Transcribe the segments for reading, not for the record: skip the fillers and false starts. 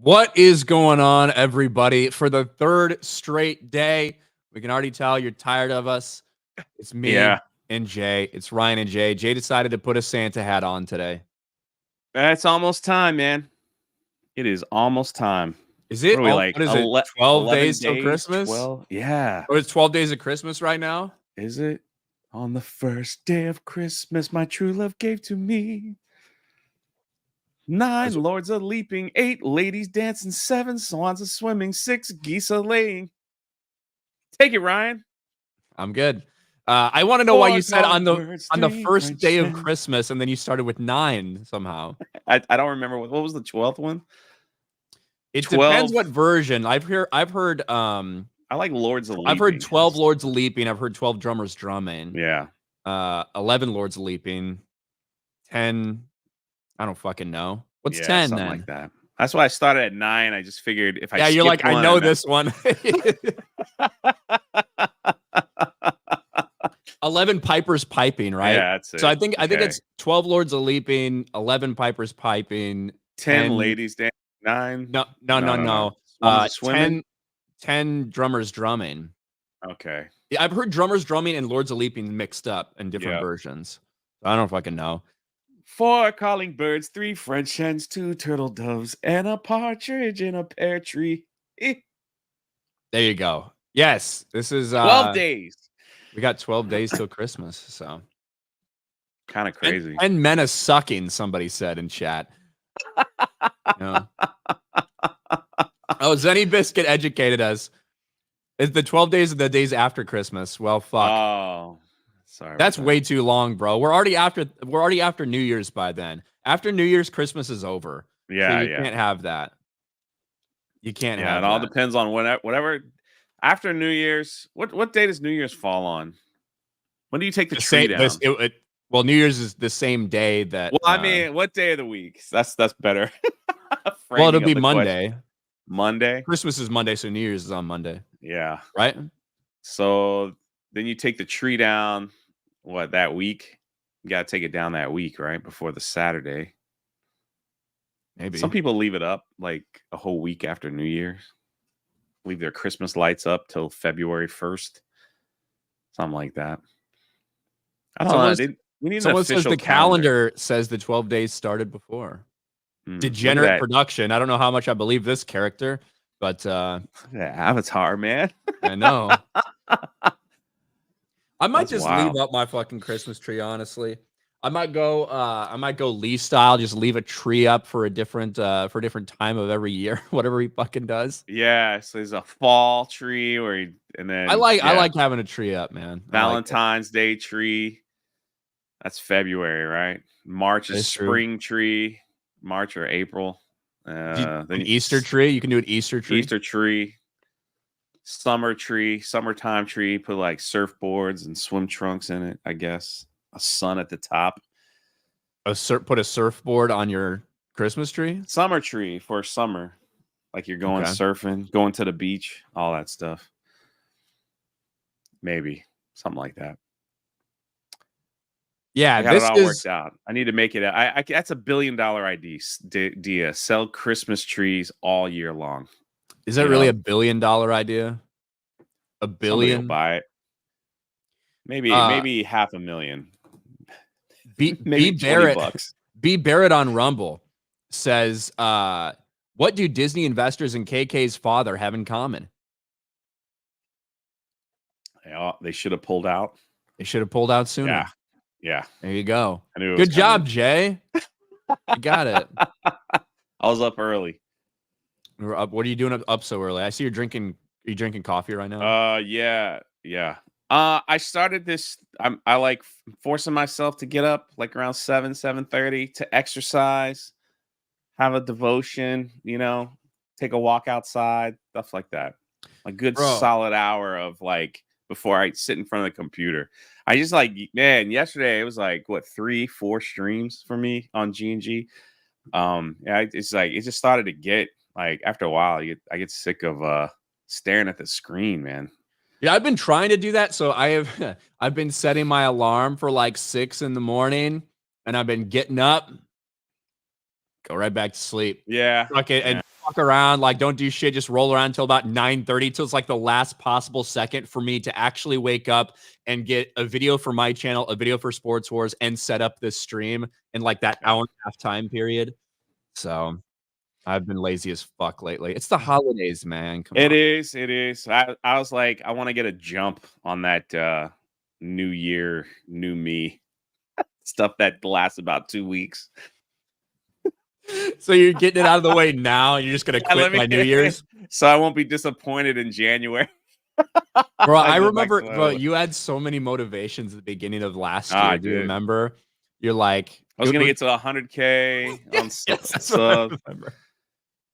What is going on, everybody? For the third straight day, we can already tell you're tired of us. It's me and Jay. It's Ryan and Jay. Jay decided to put a Santa hat on today. It's almost time, man. It is almost time. Is it? What are we like? What is it? 12 days till Christmas? 12? Yeah. Or it's 12 days of Christmas right now? Is it? On the first day of Christmas, my true love gave to me 9 lords a leaping, 8 ladies dancing, 7 swans a swimming, 6 geese a laying. Take it, Ryan. I'm good. I want to know why you said on the first day of Christmas, and then you started with 9 somehow. I don't remember what was the 12th one. It depends what version. I've heard. I like Lords of Leaping. I've heard 12 Lords of Leaping. I've heard 12 drummers drumming. Yeah. 11 Lords of Leaping. 10. I don't fucking know. What's 10 something then? Like that. That's why I started at 9. I just figured if I you're like, I know this one. 11 Pipers Piping, right? Yeah, that's it. So I think it's 12 Lords of Leaping, 11 Pipers Piping, 10 ladies dancing, 9. No. 10 drummers drumming. Okay. Yeah, I've heard drummers drumming and Lords of Leaping mixed up in different versions. I don't fucking know. 4 calling birds, 3 French hens, 2 turtle doves, and a partridge in a pear tree. There you go. Yes, this is 12 days. We got 12 days till Christmas, so kind of crazy. And men are sucking, somebody said in chat. Oh, Zenny Biscuit educated us. It's the 12 days of the days after Christmas. Well, fuck. Oh, sorry. That's way too long, bro. We're already after New Year's by then. After New Year's, Christmas is over. Yeah, so you can't have that. You can't have it all depends on whatever. After New Year's, what day does New Year's fall on? When do you take the tree down? Well, New Year's is the same day that. Well, I mean, what day of the week? That's better. Well, it'll be Monday. Question. Monday. Christmas is Monday, so New Year's is on Monday. Yeah. Right. So then you take the tree down. What, that week? You gotta take it down that week, right before the Saturday. Maybe some people leave it up like a whole week after New Year's. Leave their Christmas lights up till February 1st. Something like that. I don't know. We need an official says the calendar says the 12 days started before. Degenerate production. I don't know how much I believe this character, but Avatar, man. I know. I might just leave up my fucking Christmas tree, honestly. I might go Lee style, just leave a tree up for a different time of every year, whatever he fucking does. Yeah, so there's a fall tree I like having a tree up, man. Valentine's Day tree. That's February, right? March is spring tree. March or April. Then Easter tree. You can do an Easter tree. Easter tree. Summer tree. Summertime tree. Put like surfboards and swim trunks in it, I guess. A sun at the top. Put a surfboard on your Christmas tree? Summer tree for summer. Like you're going surfing, going to the beach, all that stuff. Maybe. Something like that. Yeah, I got it all worked out. I need to make it. That's $1 billion idea. Sell Christmas trees all year long. Is that really $1 billion idea? $1 billion? Will buy it. Maybe $500,000. B Barrett on Rumble says, "What do Disney investors and KK's father have in common?" They should have pulled out. They should have pulled out sooner. Yeah. There you go. Good job, Jay. You got it. I was up early. What are you doing up so early? I see you're drinking. Are you drinking coffee right now? Yeah. I started this. I like forcing myself to get up like around 7:30 to exercise, have a devotion. Take a walk outside, stuff like that. A good solid hour of like before I sit in front of the computer. I just yesterday it was like 3-4 streams for me on G&G. It's like it just started to get like after a while I get sick of staring at the screen, man. Yeah, I've been trying to do that. So I've been setting my alarm for like 6 in the morning, and I've been getting up, go right back to sleep. Yeah. Okay, and fuck around, like don't do shit, just roll around until about 9:30 till it's like the last possible second for me to actually wake up and get a video for my channel, a video for Sports Wars, and set up this stream in like that hour and a half time period. So I've been lazy as fuck lately. It's the holidays, man. Come on. It is. I was like, I want to get a jump on that new year, new me stuff that lasts about 2 weeks. So you're getting it out of the way now, and you're just gonna quit by New Year's, so I won't be disappointed in January. Bro, I remember, bro, you had so many motivations at the beginning of last year. Do you remember? You're like, I was gonna get to 100K on sub.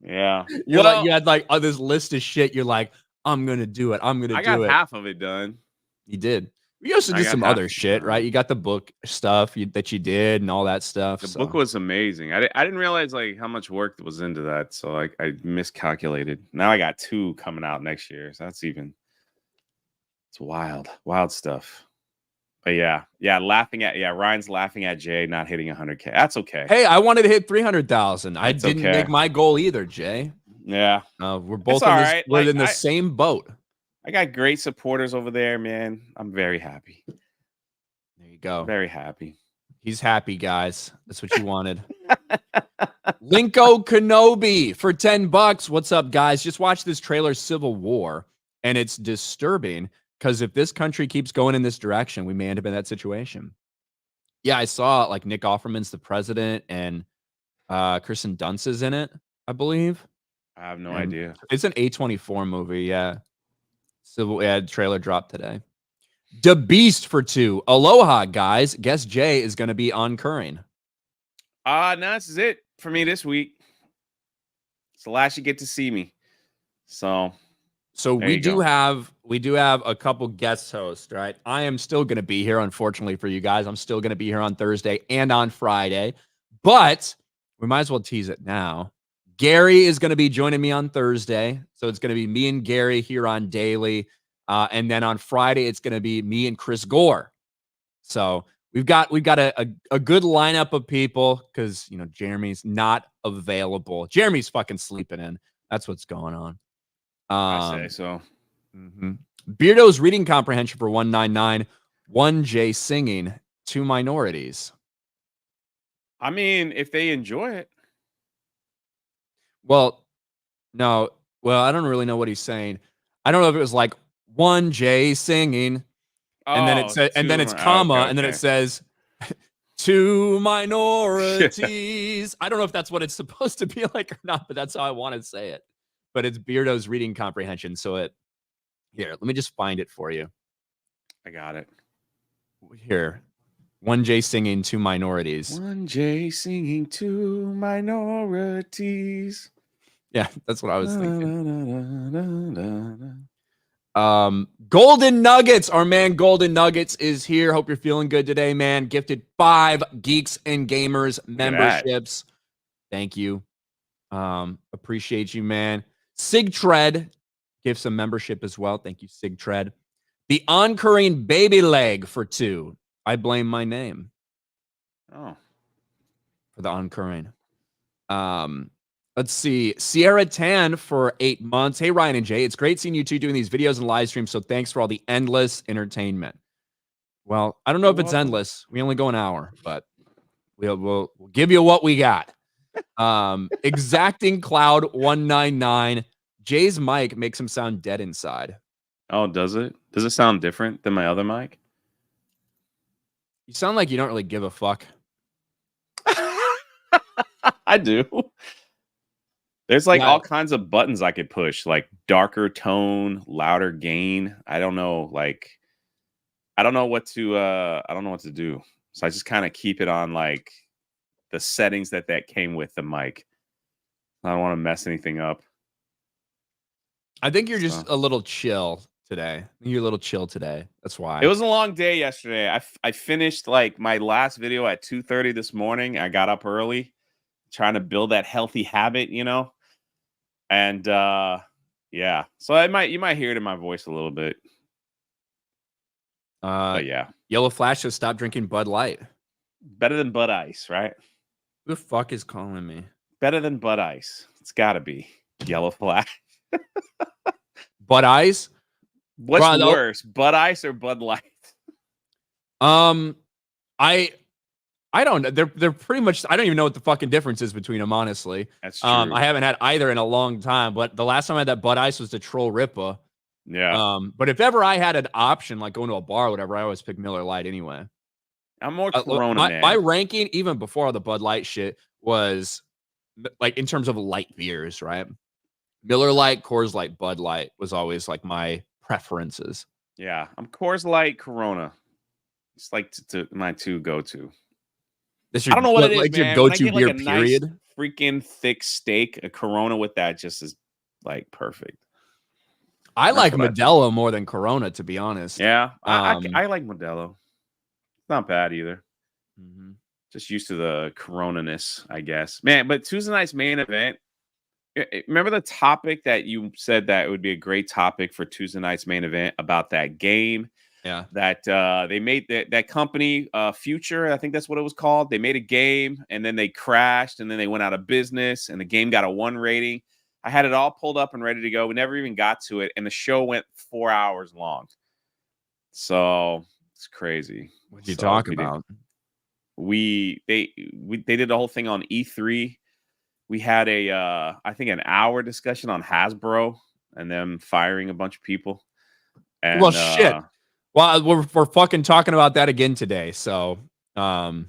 Yeah, you're like, you had like this list of shit. You're like, I'm gonna do it. I'm gonna do it. I got half of it done. You did. You also did some other shit, right? You got the book stuff that you did and all that stuff. The book was amazing. I didn't realize like how much work was into that, so I miscalculated. Now I got 2 coming out next year, so it's wild stuff. But yeah, Ryan's laughing at Jay not hitting 100K. That's okay. Hey, I wanted to hit 300,000. I didn't make my goal either, Jay. Yeah, we're both in the same boat. I got great supporters over there, man. I'm very happy. There you go. Very happy. He's happy, guys. That's what you wanted. Linko Kenobi for $10. What's up, guys? Just watch this trailer, Civil War, and it's disturbing because if this country keeps going in this direction, we may end up in that situation. Yeah, I saw like Nick Offerman's the president and Kirsten Dunst is in it, I believe. I have no idea. It's an A24 movie, yeah. Civil trailer dropped today. The Beast for 2. Aloha, guys. Guess Jay is going to be on Curring. No, this is it for me this week. It's the last you get to see me. So we do have a couple guest hosts, right? I am still going to be here, unfortunately for you guys. I'm still going to be here on Thursday and on Friday, but we might as well tease it now. Gary is going to be joining me on Thursday. So it's going to be me and Gary here on Daily. And then on Friday, it's going to be me and Chris Gore. So we've got a good lineup of people because, you know, Jeremy's not available. Jeremy's fucking sleeping in. That's what's going on. I say so. Beardo's reading comprehension for 199. 1J singing 2 minorities. I mean, if they enjoy it. Well, no. Well, I don't really know what he's saying. I don't know if it was like 1J singing, and then it says, and then it's comma, and then it says 2 minorities. I don't know if that's what it's supposed to be like or not, but that's how I want to say it. But it's Beardo's reading comprehension. So here, let me just find it for you. I got it. Here. 1J singing 2 minorities. 1J singing 2 minorities. Yeah, that's what I was thinking. Golden Nuggets. Our man Golden Nuggets is here. Hope you're feeling good today, man. Gifted 5 Geeks and Gamers memberships. Thank you. Appreciate you, man. Sigtread gives some membership as well. Thank you, Sigtread. The Oncurring Baby Leg for 2. I blame my name. Oh. For the Oncurring. Let's see. Sierra Tan for 8 months. Hey, Ryan and Jay. It's great seeing you two doing these videos and live streams, so thanks for all the endless entertainment. Well, I don't know if it's endless. We only go an hour, but we'll give you what we got. Exacting Cloud 199. Jay's mic makes him sound dead inside. Oh, does it? Does it sound different than my other mic? You sound like you don't really give a fuck. I do. There's like all kinds of buttons I could push, like darker tone, louder gain. I don't know what to do. So I just kind of keep it on like the settings that came with the mic. I don't want to mess anything up. I think you're just a little chill today. You're a little chill today. That's why. It was a long day yesterday. I finished like my last video at 2:30 this morning. I got up early, trying to build that healthy habit, you know. And yeah, so you might hear it in my voice a little bit. But yeah, Yellow Flash says stop drinking Bud Light. Better than Bud Ice, right? Who the fuck is calling me? Better than Bud Ice. It's got to be. Yellow Flash. Bud Ice. What's worse, Bud Ice or Bud Light? I don't know. They're pretty much. I don't even know what the fucking difference is between them, honestly. That's true. I haven't had either in a long time, but the last time I had that Bud Ice was the Troll Ripa. Yeah. But if ever I had an option, like going to a bar or whatever, I always pick Miller Lite anyway. I'm more Corona, man. My ranking, even before all the Bud Light shit, was like in terms of light beers, right? Miller Lite, Coors Light, Bud Light was always like my preferences. Yeah, I'm Coors Light, Corona. It's like my two go-to. I don't know what it is, like man. Your go-to beer, like a period. Nice freaking thick steak, a Corona with that just is like perfect. I like Modelo more than Corona, to be honest. Yeah, I like Modelo. It's not bad either. Mm-hmm. Just used to the Corona-ness, I guess. Man, but Tuesday night's main event. Remember the topic that you said that it would be a great topic for Tuesday night's main event about that game? Yeah. That they made that company, Future, I think that's what it was called. They made a game and then they crashed and then they went out of business and the game got a 1 rating. I had it all pulled up and ready to go. We never even got to it, and the show went 4 hours long. So it's crazy. What did you talk about? They did the whole thing on E3. We had I think an hour discussion on Hasbro and them firing a bunch of people. And, well, shit. Well, we're fucking talking about that again today. So, there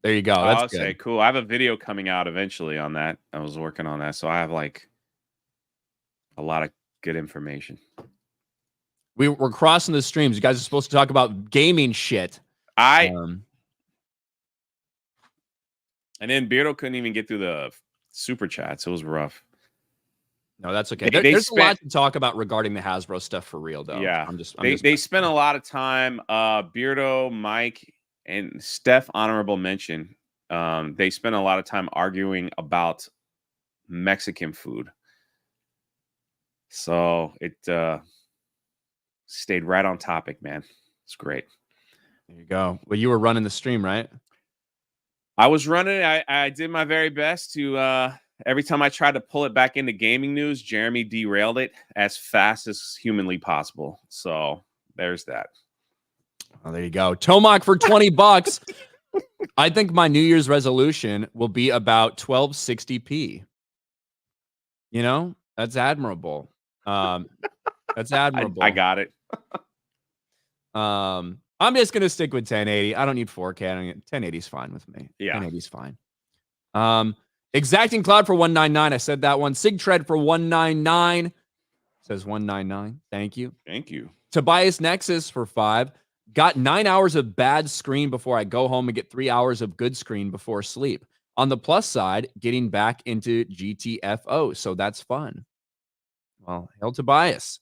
you go. That's good. Cool. I have a video coming out eventually on that. I was working on that, so I have like a lot of good information. We're crossing the streams. You guys are supposed to talk about gaming shit. And then Beardo couldn't even get through the super chats. It was rough. No, that's okay. There's a lot to talk about regarding the Hasbro stuff for real, though. Yeah, they spent a lot of time. Beardo, Mike, and Steph, honorable mention. They spent a lot of time arguing about Mexican food. So it stayed right on topic, man. It's great. There you go. Well, you were running the stream, right? I was running. I did my very best to. Every time I tried to pull it back into gaming news, Jeremy derailed it as fast as humanly possible. So there's that. Oh, there you go. Tomac for $20. I think my New Year's resolution will be about 1260p. You know, that's admirable. That's admirable. I got it. I'm just gonna stick with 1080. I don't need 4K. 1080 is fine with me. Yeah, 1080 is fine. Exacting Cloud for 199. I said that one. Sig Tread for 199. Says 199. Thank you. Thank you. Tobias Nexus for 5. Got 9 hours of bad screen before I go home and get 3 hours of good screen before sleep. On the plus side, getting back into GTFO. So that's fun. Well, hail Tobias.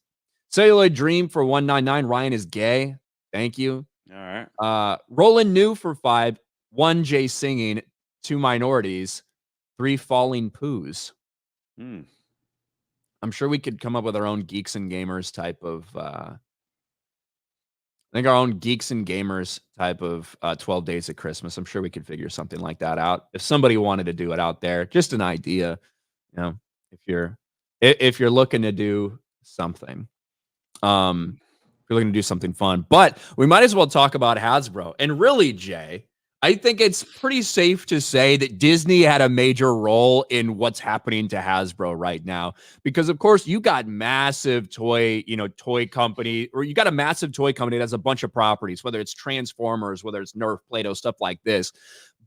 Celluloid Dream for 199. Ryan is gay. Thank you. All right. Roland New for 5. 1 J singing. 2 minorities. 3 falling poos. I'm sure we could come up with our own Geeks and Gamers type of I think our own Geeks and Gamers type of 12 Days of Christmas. I'm sure we could figure something like that out. If somebody wanted to do it out there, just an idea, you know, if you're looking to do something, if you're looking to do something fun. But we might as well talk about Hasbro. And really, Jay, I think it's pretty safe to say that Disney had a major role in what's happening to Hasbro right now. Because, of course, you got massive toy company, or you got a massive toy company that has a bunch of properties, whether it's Transformers, whether it's Nerf, Play-Doh, stuff like this.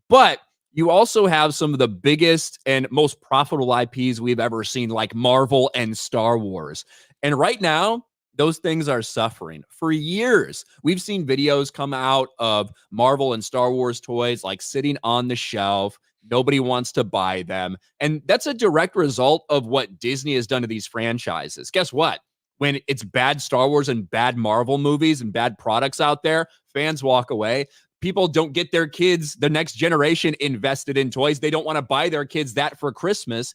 But you also have some of the biggest and most profitable IPs we've ever seen, like Marvel and Star Wars. And right now, those things are suffering. For years, we've seen videos come out of Marvel and Star Wars toys like sitting on the shelf. Nobody wants to buy them. And that's a direct result of what Disney has done to these franchises. Guess what? When it's bad Star Wars and bad Marvel movies and bad products out there, fans walk away. People don't get their kids, the next generation, invested in toys. They don't want to buy their kids that for Christmas.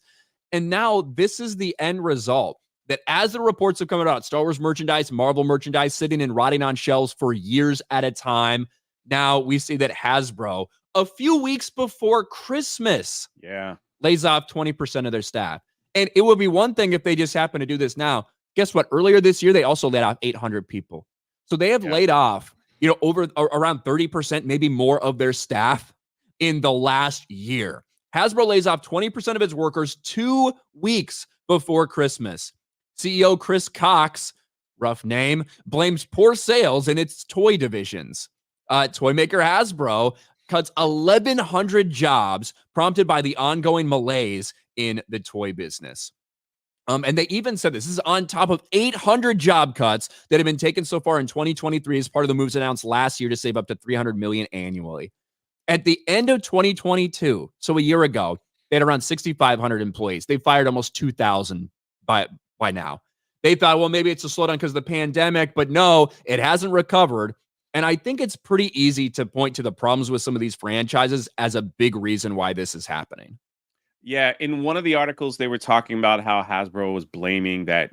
And now this is the end result. That as the reports have come out, Star Wars merchandise, Marvel merchandise sitting and rotting on shelves for years at a time. Now we see that Hasbro, a few weeks before Christmas, lays off 20% of their staff. And it would be one thing if they just happen to do this now. Guess what? Earlier this year, they also laid off 800 people. So they have laid off, over around 30%, maybe more of their staff in the last year. Hasbro lays off 20% of its workers 2 weeks before Christmas. CEO Chris Cox, rough name, blames poor sales in its toy divisions. Toy maker Hasbro cuts 1,100 jobs prompted by the ongoing malaise in the toy business. And they even said this is on top of 800 job cuts that have been taken so far in 2023 as part of the moves announced last year to save up to $300 million annually. At the end of 2022, so a year ago, they had around 6,500 employees. They fired almost 2,000 by now. They thought, well, maybe it's a slowdown because of the pandemic, but no, it hasn't recovered. And I think it's pretty easy to point to the problems with some of these franchises as a big reason why this is happening. Yeah, in one of the articles, they were talking about how Hasbro was blaming that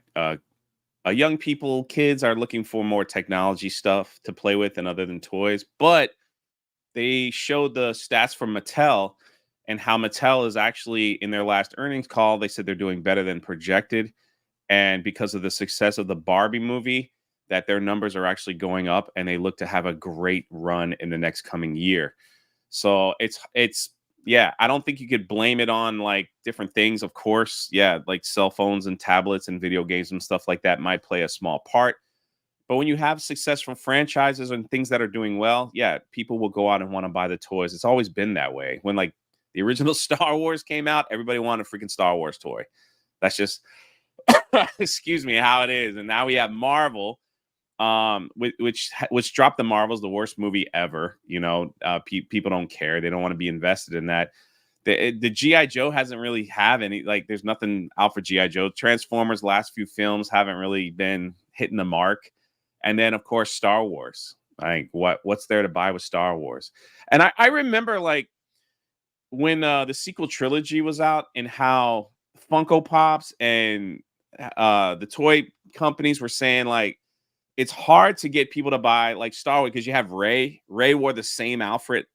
young people, kids are looking for more technology stuff to play with and other than toys. But they showed the stats from Mattel and how Mattel is actually, in their last earnings call, they said they're doing better than projected. And because of the success of the Barbie movie, that their numbers are actually going up and they look to have a great run in the next coming year. So it's yeah, I don't think you could blame it on like different things. Of course, yeah, like cell phones and tablets and video games and stuff like that might play a small part. But when you have successful franchises and things that are doing well, yeah, people will go out and want to buy the toys. It's always been that way. When like the original Star Wars came out, everybody wanted a freaking Star Wars toy. That's just, excuse me, how it is. And now we have Marvel, which dropped the Marvels, the worst movie ever. People don't care. They don't want to be invested in that. The G.I. Joe hasn't really have any, like, there's nothing out for G.I. Joe. Transformers, last few films haven't really been hitting the mark. And then, of course, Star Wars. Like, what's there to buy with Star Wars? And I remember, like, when the sequel trilogy was out and how Funko Pops and the toy companies were saying, like, it's hard to get people to buy like Star Wars because you have Rey. Rey wore the same outfit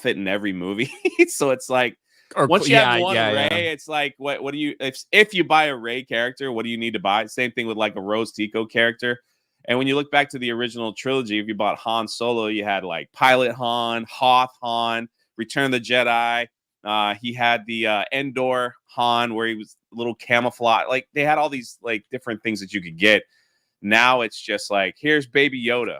in every movie. So it's like once you have one Rey, it's like what do you if you buy a Rey character, what do you need to buy? Same thing with like a Rose Tico character. And when you look back to the original trilogy, if you bought Han Solo, you had like Pilot Han, Hoth Han, Return of the Jedi. He had the Endor Han where he was a little camouflage. Like they had all these like different things that you could get. Now it's just like, here's Baby Yoda.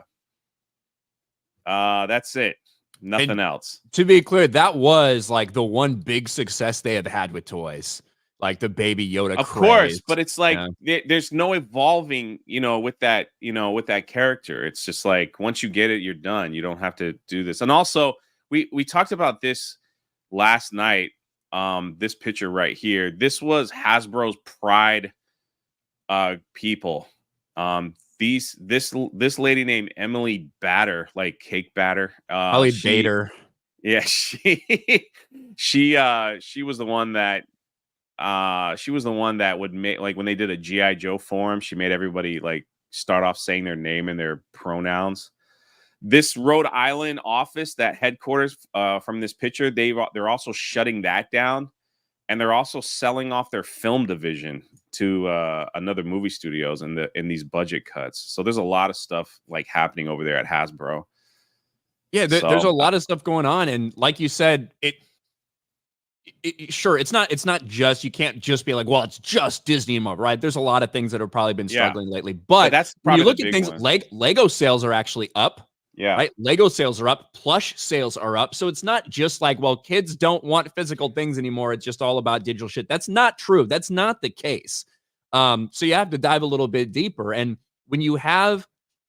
That's it. Nothing else. To be clear, that was like the one big success they have had with toys, like the Baby Yoda. Of course, but it's like there's no evolving, with that character. It's just like once you get it, you're done. You don't have to do this. And also, we talked about this last night. This picture right here. This was Hasbro's Pride people. This lady named Emily Batter, like cake batter. Holly Bader. Yeah, she was the one that would make, like, when they did a G.I. Joe forum, she made everybody like start off saying their name and their pronouns. This Rhode Island office, that headquarters from this picture, they're also shutting that down. And they're also selling off their film division to another movie studios in these budget cuts. So there's a lot of stuff like happening over there at Hasbro. Yeah, there's a lot of stuff going on, and like you said, sure, it's not just, you can't just be like, well, it's just Disney and Marvel, right? There's a lot of things that have probably been struggling lately, but that's when you look at things like Lego sales are actually up. Yeah. Right. Lego sales are up. Plush sales are up. So it's not just like, well, kids don't want physical things anymore. It's just all about digital shit. That's not true. That's not the case. So you have to dive a little bit deeper. And when you have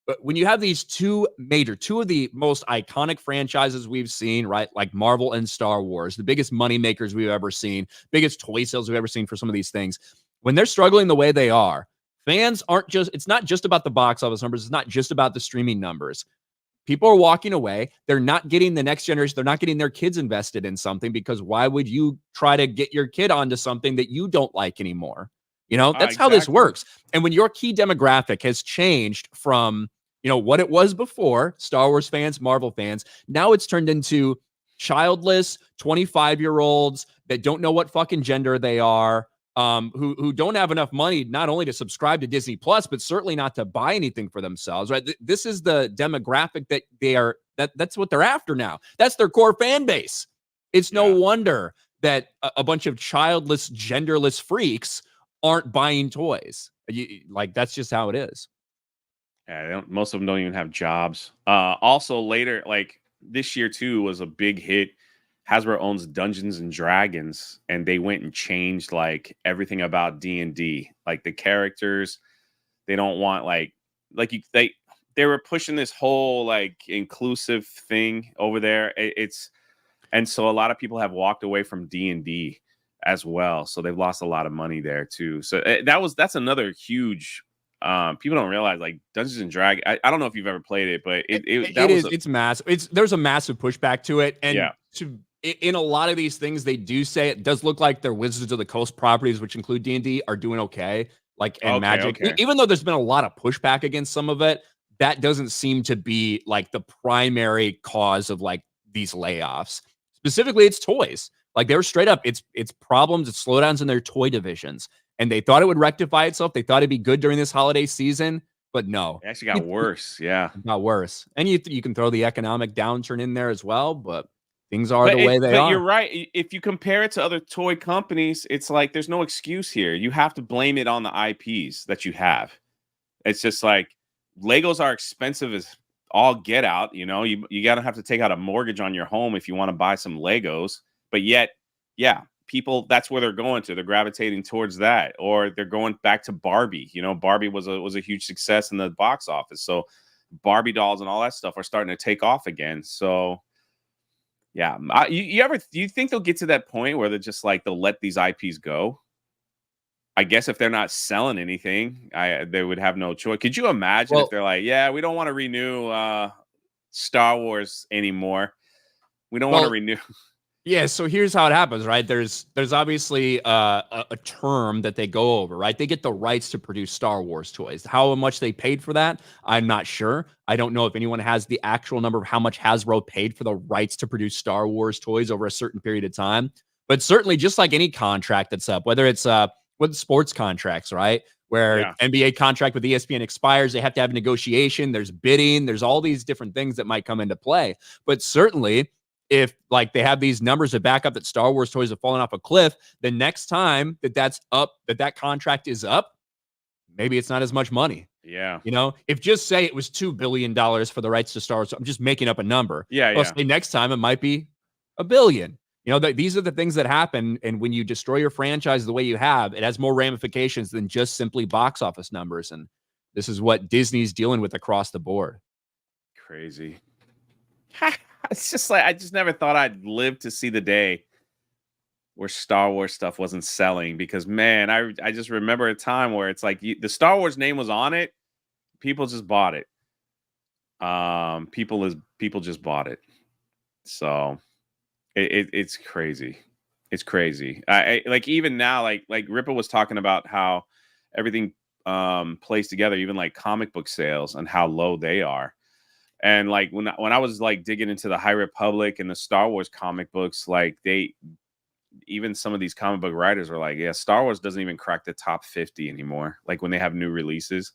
these two of the most iconic franchises we've seen, right? Like Marvel and Star Wars, the biggest money makers we've ever seen, biggest toy sales we've ever seen for some of these things. When they're struggling the way they are, fans it's not just about the box office numbers. It's not just about the streaming numbers. People are walking away. They're not getting the next generation. They're not getting their kids invested in something, because why would you try to get your kid onto something that you don't like anymore? That's how this works. And when your key demographic has changed from, what it was before, Star Wars fans, Marvel fans, now it's turned into childless 25-year-olds that don't know what fucking gender they are. who don't have enough money not only to subscribe to Disney Plus, but certainly not to buy anything for themselves, right? This is the demographic that that's what they're after now. That's their core fan base. It's no wonder that a bunch of childless, genderless freaks aren't buying toys. Like, that's just how it is. Yeah, most of them don't even have jobs. Also, later, like this year too, was a big hit. Hasbro owns Dungeons and Dragons, and they went and changed like everything about D&D, like the characters. They don't want they were pushing this whole like inclusive thing over there. And so a lot of people have walked away from D&D as well. So they've lost a lot of money there too. So that's another huge. People don't realize like Dungeons and Dragons. I don't know if you've ever played it, but it's massive. There's a massive pushback to it, and yeah. In a lot of these things, they do say it does look like their Wizards of the Coast properties, which include D&D, are doing okay. Magic, even though there's been a lot of pushback against some of it, that doesn't seem to be like the primary cause of like these layoffs. Specifically, it's toys. Like, they were straight up, it's problems, it's slowdowns in their toy divisions. And they thought it would rectify itself. They thought it'd be good during this holiday season, but no. It actually got worse. Yeah. It got worse. And you can throw the economic downturn in there as well, but things are the way they are. But you're right. If you compare it to other toy companies, it's like there's no excuse here. You have to blame it on the IPs that you have. It's just like Legos are expensive as all get out. You know, you gotta have to take out a mortgage on your home if you want to buy some Legos. But yet, yeah, people, that's where they're going to. They're gravitating towards that, or they're going back to Barbie. You know, Barbie was a huge success in the box office. So Barbie dolls and all that stuff are starting to take off again. So yeah, do you think they'll get to that point where they're just like they'll let these IPs go? I guess if they're not selling anything, they would have no choice. Could you imagine if they're like, yeah, we don't want to renew Star Wars anymore. We don't want to renew. Yeah, so here's how it happens, right? There's obviously a term that they go over, right? They get the rights to produce Star Wars toys. How much they paid for that, I'm not sure. I don't know if anyone has the actual number of how much Hasbro paid for the rights to produce Star Wars toys over a certain period of time. But certainly, just like any contract that's up, whether it's with sports contracts, right? Where NBA contract with ESPN expires, they have to have a negotiation. There's bidding. There's all these different things that might come into play. But certainly, if like they have these numbers to back up that Star Wars toys have fallen off a cliff, the next time that's up, that contract is up, maybe it's not as much money. Yeah. You know, if just say it was $2 billion for the rights to Star Wars, I'm just making up a number. Yeah. Say next time it might be $1 billion. You know, these are the things that happen. And when you destroy your franchise the way you have, it has more ramifications than just simply box office numbers. And this is what Disney's dealing with across the board. Crazy. It's just like I just never thought I'd live to see the day where Star Wars stuff wasn't selling, because man, I just remember a time where it's like the Star Wars name was on it, people just bought it. People just bought it. So it's crazy. It's crazy. I like even now, like Ripa was talking about how everything plays together, even like comic book sales and how low they are. And like when I was like digging into the High Republic and the Star Wars comic books, like even some of these comic book writers were like, yeah, Star Wars doesn't even crack the top 50 anymore. Like when they have new releases.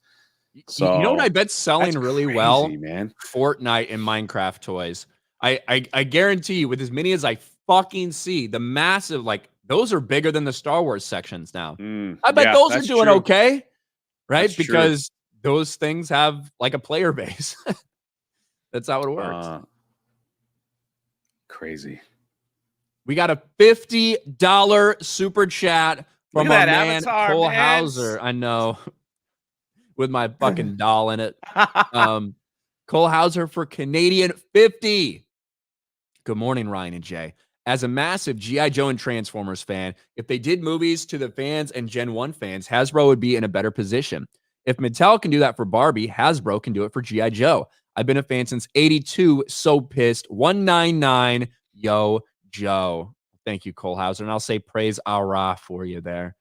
So you know what I bet's selling really crazy, well, man? Fortnite and Minecraft toys. I guarantee you, with as many as I fucking see, the massive, like those are bigger than the Star Wars sections now. I bet those are doing okay, right? That's because those things have like a player base. That's how it works. Crazy. We got a $50 super chat from our man Cole Hauser. I know, with my fucking doll in it. Cole Hauser for Canadian 50. Good morning, Ryan and Jay. As a massive G.I. Joe and Transformers fan, if they did movies to the fans and Gen 1 fans, Hasbro would be in a better position. If Mattel can do that for Barbie, Hasbro can do it for G.I. Joe. I've been a fan since 82. So pissed. 199. Yo, Joe. Thank you, Cole Hauser. And I'll say praise Allah for you there.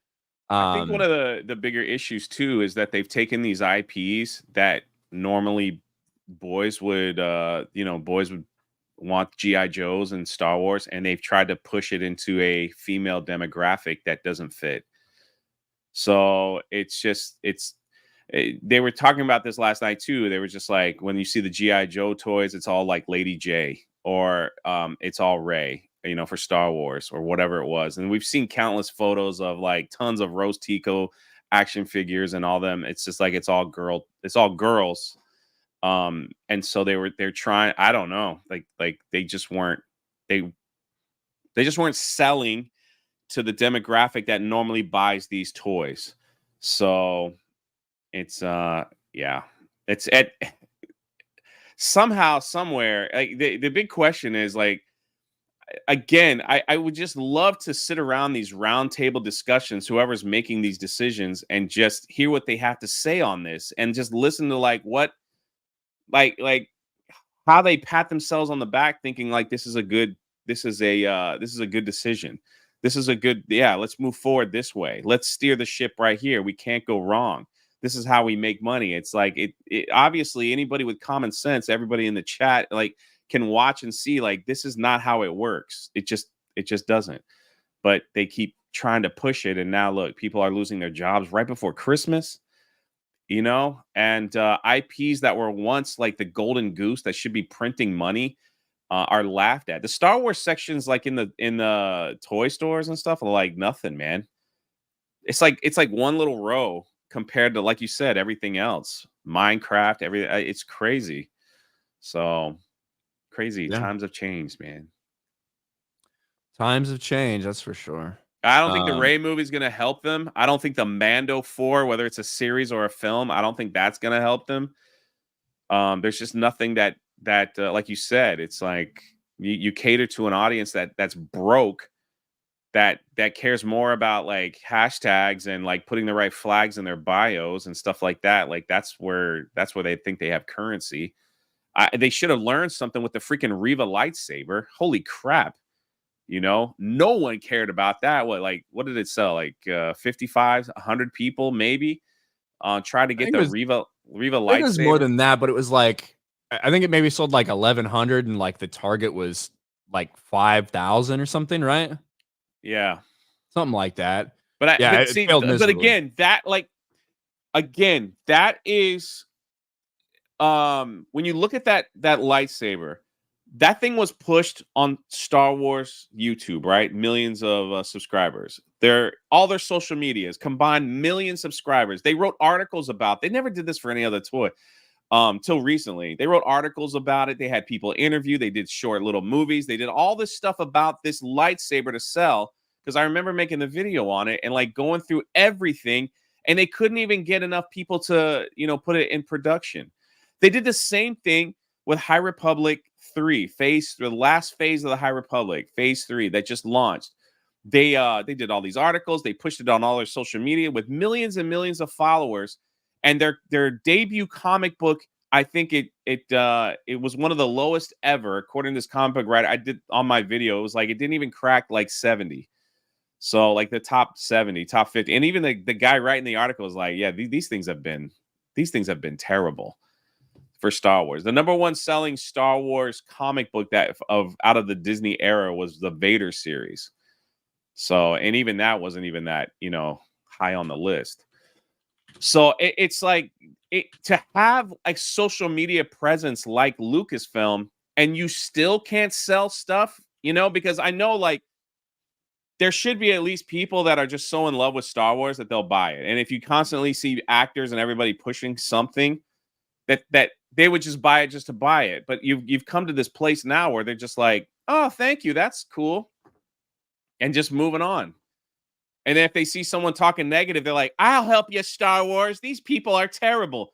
I think one of the bigger issues, too, is that they've taken these IPs that normally boys would want G.I. Joes and Star Wars, and they've tried to push it into a female demographic that doesn't fit. So they were talking about this last night too. They were just like, when you see the G.I. Joe toys, it's all like Lady J, or it's all Rey, for Star Wars or whatever it was. And we've seen countless photos of like tons of Rose Tico action figures and all them. It's just like it's all girls. And so they're trying, I don't know, like they just weren't selling to the demographic that normally buys these toys. So it's it's at somehow, somewhere, like the big question is like, again, I would just love to sit around these roundtable discussions, whoever's making these decisions, and just hear what they have to say on this, and just listen to like what, like how they pat themselves on the back, thinking like this is a good decision. This is a good, let's move forward this way. Let's steer the ship right here. We can't go wrong. This is how we make money. It's like it obviously anybody with common sense, everybody in the chat, like, can watch and see like this is not how it works. It just doesn't. But they keep trying to push it, and now look, people are losing their jobs right before Christmas. And IPs that were once like the golden goose that should be printing money are laughed at. The Star Wars sections, like in the toy stores and stuff, are like nothing, man. It's like one little row compared to, like you said, everything else. Minecraft, everything. It's crazy. So crazy. Yeah. Times have changed, man. Times have changed, that's for sure. I don't think the Rey movie is going to help them. I don't think the Mando 4, whether it's a series or a film, I don't think that's going to help them. There's just nothing that like you said, it's like you cater to an audience that's broke, that cares more about like hashtags and like putting the right flags in their bios and stuff like that. Like that's where they think they have currency. They should have learned something with the freaking Riva lightsaber. Holy crap. No one cared about that. What did it sell? Like 55, 100 people maybe try to get the Riva lightsaber. I think it was more than that, but it was like, I think it maybe sold like 1,100, and like the target was like 5,000 or something, right? Yeah, something like that. But again, that is when you look at that lightsaber, that thing was pushed on Star Wars YouTube, right? Millions of subscribers. All their social medias combined, million subscribers. They wrote articles about. They never did this for any other toy till recently. They wrote articles about it. They had people interview. They did short little movies. They did all this stuff about this lightsaber to sell, because I remember making the video on it and like going through everything, and they couldn't even get enough people to put it in production. They did the same thing with High Republic 3, the last phase of the High Republic, phase 3 that just launched. They did all these articles. They pushed it on all their social media with millions and millions of followers. And their debut comic book, I think it was one of the lowest ever, according to this comic book writer. I did on my video. It was like it didn't even crack like 70. So like the top 70, top 50, and even the guy writing the article was like, yeah, these things have been terrible for Star Wars. The number one selling Star Wars comic book out of the Disney era was the Vader series. So, and even that wasn't even that, high on the list. So it's like to have a social media presence like Lucasfilm, and you still can't sell stuff, because I know like there should be at least people that are just so in love with Star Wars that they'll buy it. And if you constantly see actors and everybody pushing something, that they would just buy it just to buy it. But you've come to this place now where they're just like, oh, thank you, that's cool, and just moving on. And then if they see someone talking negative, they're like, I'll help you, Star Wars. These people are terrible.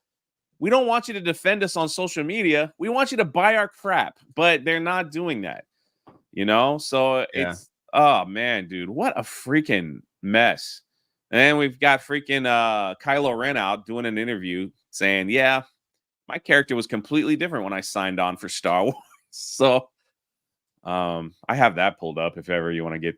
We don't want you to defend us on social media. We want you to buy our crap. But they're not doing that, So it's, oh, man, dude, what a freaking mess. And then we've got freaking Kylo Ren out doing an interview saying, yeah, my character was completely different when I signed on for Star Wars. So I have that pulled up if ever you want to get.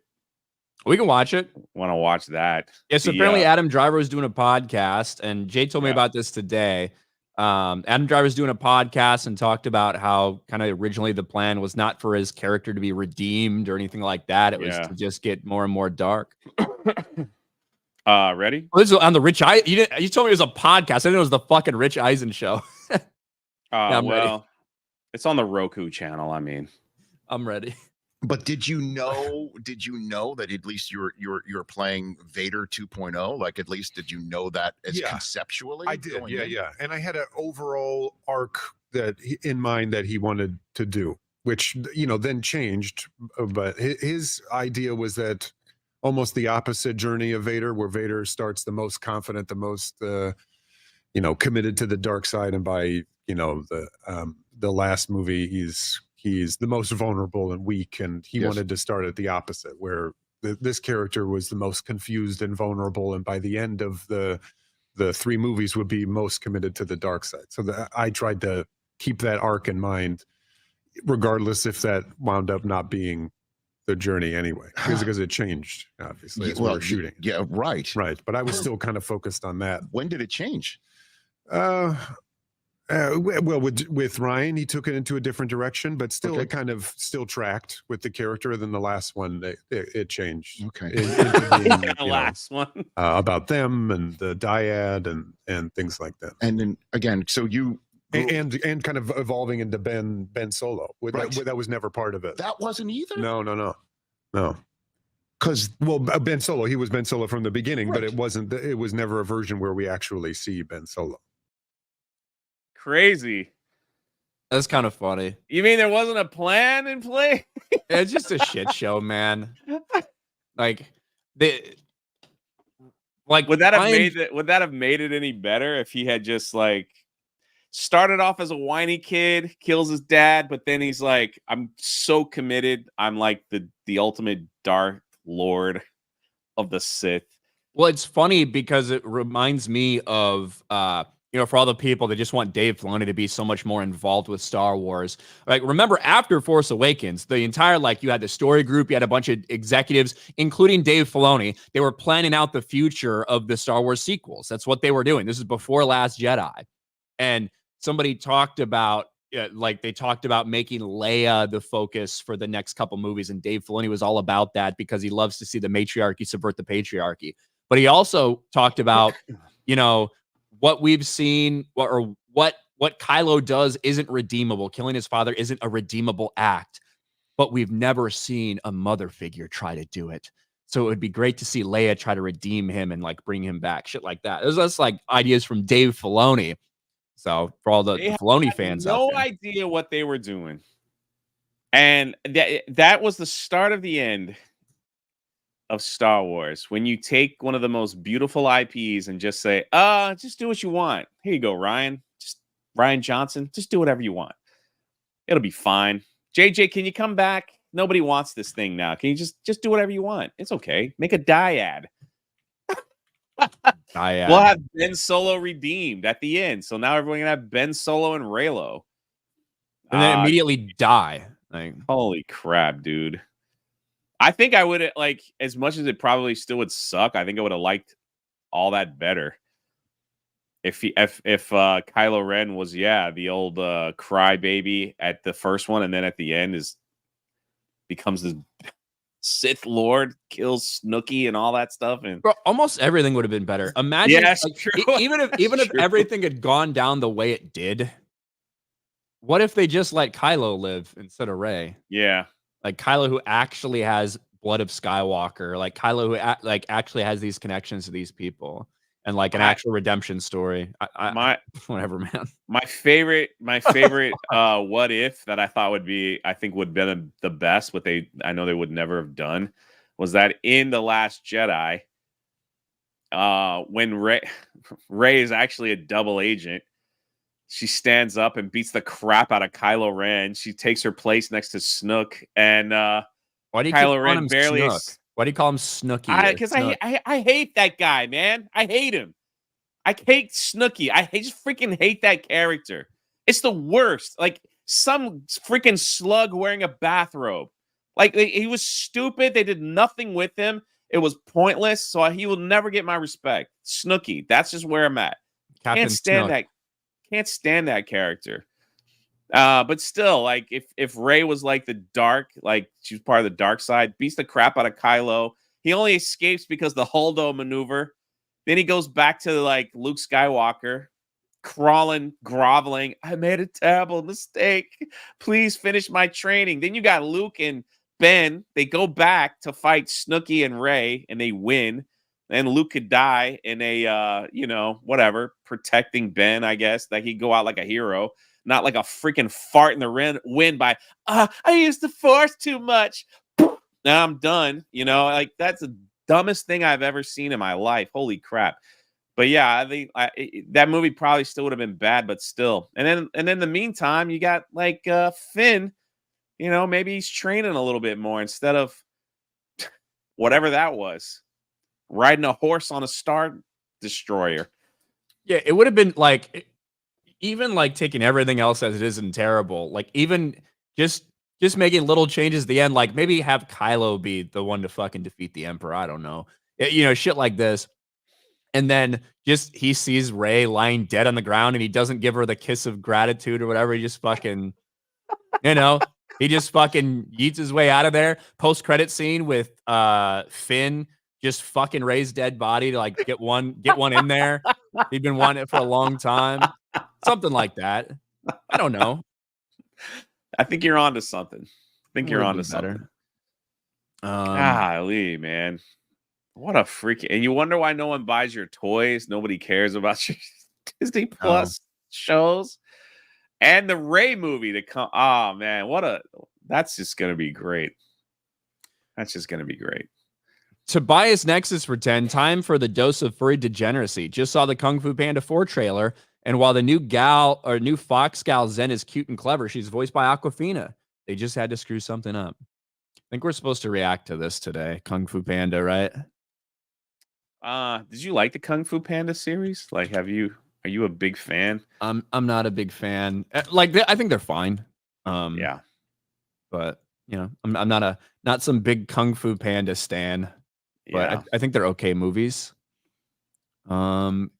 We can watch it. Want to watch that. Yeah, so apparently Adam Driver was doing a podcast, and Jay told me about this today. Adam Driver was doing a podcast and talked about how kind of originally the plan was not for his character to be redeemed or anything like that. It was to just get more and more dark. Ready? Oh, this is on the Rich Eisen. You told me it was a podcast. I didn't know it was the fucking Rich Eisen show. Yeah, I'm ready. It's on the Roku channel. I mean, I'm ready. But did you know that at least you're playing Vader 2.0? Like, at least did you know that as conceptually? I did. Yeah. And I had an overall arc in mind that he wanted to do, which, then changed. But his idea was that almost the opposite journey of Vader, where Vader starts the most confident, the most committed to the dark side, and by the last movie he's the most vulnerable and weak, and he wanted to start at the opposite, where this character was the most confused and vulnerable, and by the end of the 3 movies would be most committed to the dark side. So I tried to keep that arc in mind, regardless if that wound up not being the journey anyway, because it changed, obviously, as we were shooting. Yeah, right. But I was still kind of focused on that. When did it change? Well, with Ryan, he took it into a different direction, but still, it kind of still tracked with the character. Than the last one, it changed. Okay, the last one about them and the dyad and things like that. And then again, so you and kind of evolving into Ben Solo. That was never part of it. That wasn't either. No. Because Ben Solo, he was Ben Solo from the beginning, but it wasn't. It was never a version where we actually see Ben Solo. Crazy. That's kind of funny. You mean there wasn't a plan in play? It's just a shit show, man. Like would that have made it any better if he had just started off as a whiny kid, kills his dad, but then he's like, I'm so committed. I'm like the ultimate Darth Lord of the Sith. Well, it's funny because it reminds me of for all the people that just want Dave Filoni to be so much more involved with Star Wars. Like, remember after Force Awakens, the entire, you had the story group, you had a bunch of executives, including Dave Filoni. They were planning out the future of the Star Wars sequels. That's what they were doing. This is before Last Jedi. And somebody talked about, they talked about making Leia the focus for the next couple movies. And Dave Filoni was all about that because he loves to see the matriarchy subvert the patriarchy. But he also talked about, what we've seen, what Kylo does isn't redeemable. Killing his father isn't a redeemable act, but we've never seen a mother figure try to do it. So it would be great to see Leia try to redeem him and bring him back, shit like that. It was just ideas from Dave Filoni. So for all the Filoni fans out there, no idea what they were doing, and that was the start of the end of Star Wars, when you take one of the most beautiful IPs and just say, just do what you want. Here you go, Ryan. Just Ryan Johnson. Just do whatever you want. It'll be fine. JJ, can you come back? Nobody wants this thing now. Can you just do whatever you want? It's okay. Make a dyad. We'll have Ben Solo redeemed at the end. So now everyone can have Ben Solo and Reylo. And then immediately die. Holy crap, dude. I think I would as much as it probably still would suck, I think I would have liked all that better if Kylo Ren was the old crybaby at the first one, and then at the end becomes this Sith Lord, kills Snooki and all that stuff, and almost everything would have been better. Imagine, even if true. Everything had gone down the way it did. What if they just let Kylo live instead of Rey? Yeah. Kylo, who actually has blood of Skywalker, Kylo, who actually has these connections to these people, and an actual redemption story. Whatever, man. My favorite what if that I thought would be the best, what I know they would never have done, was that in The Last Jedi, when Rey is actually a double agent, she stands up and beats the crap out of Kylo Ren. She takes her place next to Snook, and why do you Kylo Ren barely? Why do you call him Snooky? Because I hate that guy, man. I hate him. I hate Snooky. I just freaking hate that character. It's the worst. Some freaking slug wearing a bathrobe. He was stupid. They did nothing with him. It was pointless. So he will never get my respect. Snooky. That's just where I'm at. Captain Can't stand Snook. that. Can't stand that character. But still, if Rey was the dark, she was part of the dark side, beats the crap out of Kylo, he only escapes because the Holdo maneuver. Then he goes back to like Luke Skywalker, crawling, groveling. I made a terrible mistake. Please finish my training. Then you got Luke and Ben. They go back to fight Snooki and Rey, and they win. And Luke could die in a, whatever, protecting Ben, I guess. Like he'd go out like a hero, not like a freaking fart in the wind by, I used the Force too much. Now I'm done. Like that's the dumbest thing I've ever seen in my life. Holy crap. But yeah, I think that movie probably still would have been bad, but still. And then in the meantime, you got like Finn, maybe he's training a little bit more instead of whatever that was. Riding a horse on a Star Destroyer. Yeah, it would have been like, even like taking everything else as it is and terrible, like even just making little changes at the end, like maybe have Kylo be the one to fucking defeat the Emperor. I don't know. Shit like this. And then he sees Rey lying dead on the ground and he doesn't give her the kiss of gratitude or whatever. He just fucking, he just fucking yeets his way out of there. Post-credit scene with Finn just fucking Rey's dead body to like get one in there. He'd been wanting it for a long time. Something like that. I don't know. I think you're onto something. Something. Golly, man. What a freak. And you wonder why no one buys your toys. Nobody cares about your Disney Plus shows. And the Rey movie to come. Oh, man. That's just going to be great. Tobias Nexus for 10. Time for the dose of furry degeneracy. Just saw the Kung Fu Panda 4 trailer. And while the new Fox gal Zen is cute and clever, she's voiced by Awkwafina. They just had to screw something up. I think we're supposed to react to this today. Kung Fu Panda, right? Did you like the Kung Fu Panda series? Like, are you a big fan? I'm not a big fan. I think they're fine. Yeah. But I'm not some big Kung Fu Panda stan. But Yeah. I think they're okay movies.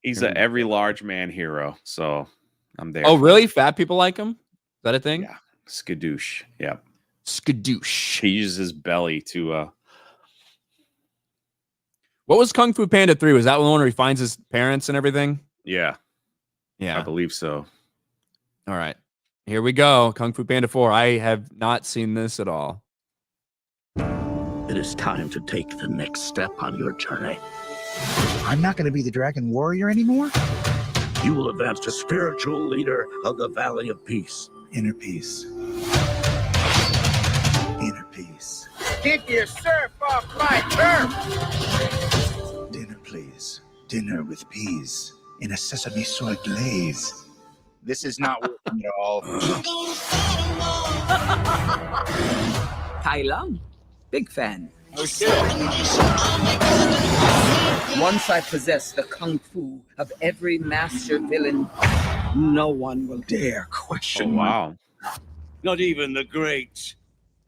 He's a every large man hero, so I'm there. Oh, really? Fat people like him? Is that a thing? Yeah. Skadoosh. Yeah. Skadoosh. He uses his belly to What was Kung Fu Panda 3? Was that one where he finds his parents and everything? Yeah. Yeah. I believe so. All right. Here we go. Kung Fu Panda 4. I have not seen this at all. It is time to take the next step on your journey. I'm not going to be the Dragon Warrior anymore? You will advance to spiritual leader of the Valley of Peace. Inner peace. Inner peace. Keep your surf off my turf! Dinner, please. Dinner with peas in a sesame soy glaze. This is not working at all. Tai Lung, big fan. Oh, shit. Once I possess the kung fu of every master villain, no one will dare question wow. Not even the great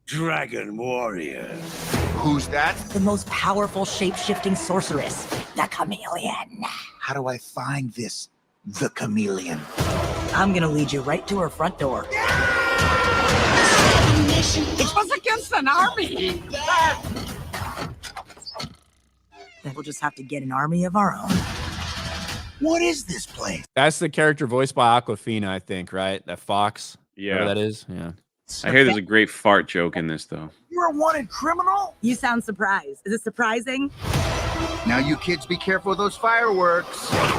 Dragon Warrior. Who's that? The most powerful shape-shifting sorceress, the Chameleon. How do I find the chameleon? I'm gonna lead you right to her front door. It was against an army! Then we'll just have to get an army of our own. What is this place? That's the character voiced by Awkwafina, I think, right? That Fox. Yeah. Whatever that is. Yeah. I hear there's a great fart joke in this, though. You're a wanted criminal? You sound surprised. Is it surprising? Now you kids be careful with those fireworks. Violence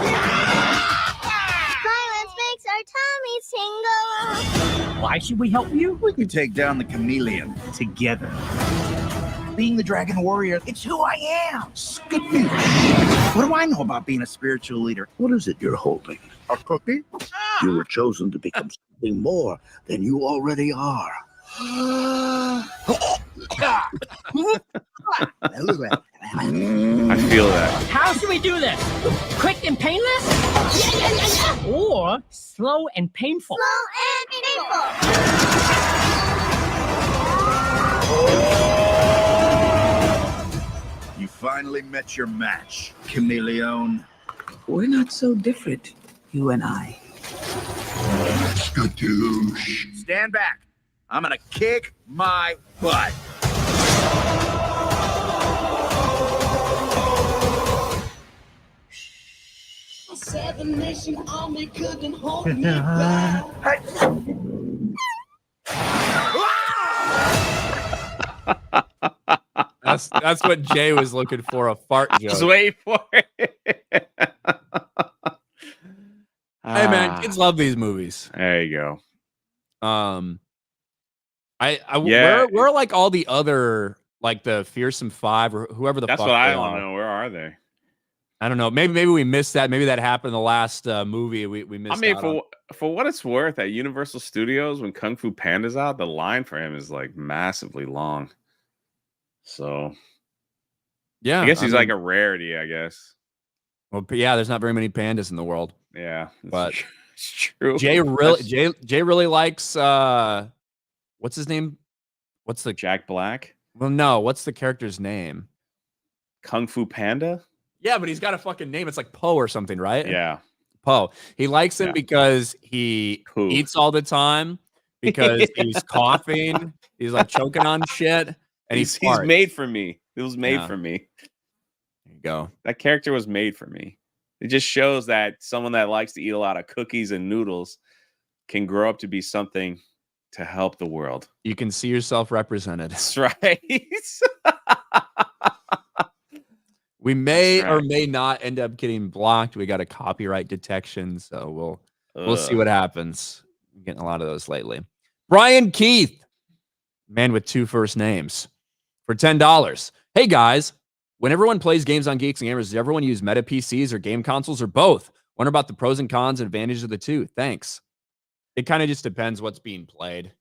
makes our tummies tingle. Why should we help you? We can take down the chameleon together. Being the Dragon Warrior, it's who I am. Skadoosh. What do I know about being a spiritual leader? What is it you're holding? A cookie? You were chosen to become something more than you already are. I feel that. How should we do this? Quick and painless? Or slow and painful? Slow and painful. You finally met your match, chameleon. We're not so different, you and I. Skadoosh. Stand back. I'm gonna kick my butt. That's what Jay was looking for, a fart joke. Just wait for it. Hey man, kids love these movies. There you go. Where are like all the other, like the Fearsome Five or whoever the That's fuck what I they want are. to know. Where are they? I don't know. Maybe we missed that. Maybe that happened in the last movie we missed. I mean, out on. for what it's worth, at Universal Studios, when Kung Fu Panda's out, the line for him is like massively long. So, yeah, I guess he's like a rarity. I guess. Well, yeah, there's not very many pandas in the world. Yeah, but it's true. Jay really likes what's his name? What's the Jack Black? Well, no, what's the character's name? Kung Fu Panda? Yeah, but he's got a fucking name. It's like Poe or something, right? Yeah. Poe. He likes him because he eats all the time, because he's coughing, he's like choking on shit, and he's made for me. It was made for me. There you go. That character was made for me. It just shows that someone that likes to eat a lot of cookies and noodles can grow up to be something to help the world. You can see yourself represented. That's right. We may or may not end up getting blocked. We got a copyright detection, so we'll see what happens. I'm getting a lot of those lately. Brian Keith, man with 2 first names, for $10. Hey guys, when everyone plays games on Geeks Gamers, does everyone use meta PCs or game consoles or both? Wonder about the pros and cons and advantages of the two. Thanks. It kind of just depends what's being played.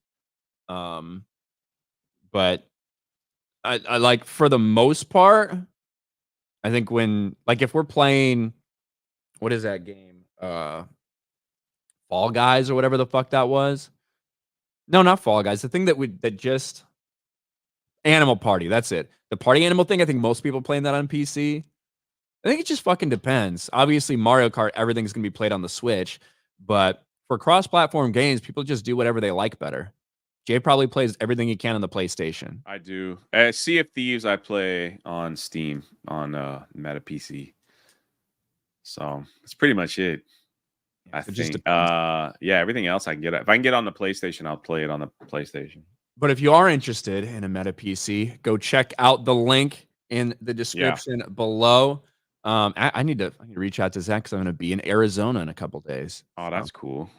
But I like, for the most part, I think when, like, if we're playing, what is that game? Fall Guys or whatever the fuck that was. No, not Fall Guys. The thing that just Animal Party. That's it. The party animal thing. I think most people playing that on PC. I think it just fucking depends. Obviously, Mario Kart, everything's gonna be played on the Switch, but for cross-platform games, people just do whatever they like better. Jay probably plays everything he can on the PlayStation. I do. Sea of Thieves, I play on Steam on Meta PC. So that's pretty much it. I think. Yeah, everything else I can get. If I can get on the PlayStation, I'll play it on the PlayStation. But if you are interested in a Meta PC, go check out the link in the description below. I need to reach out to Zach because I'm going to be in Arizona in a couple days. Oh, that's cool.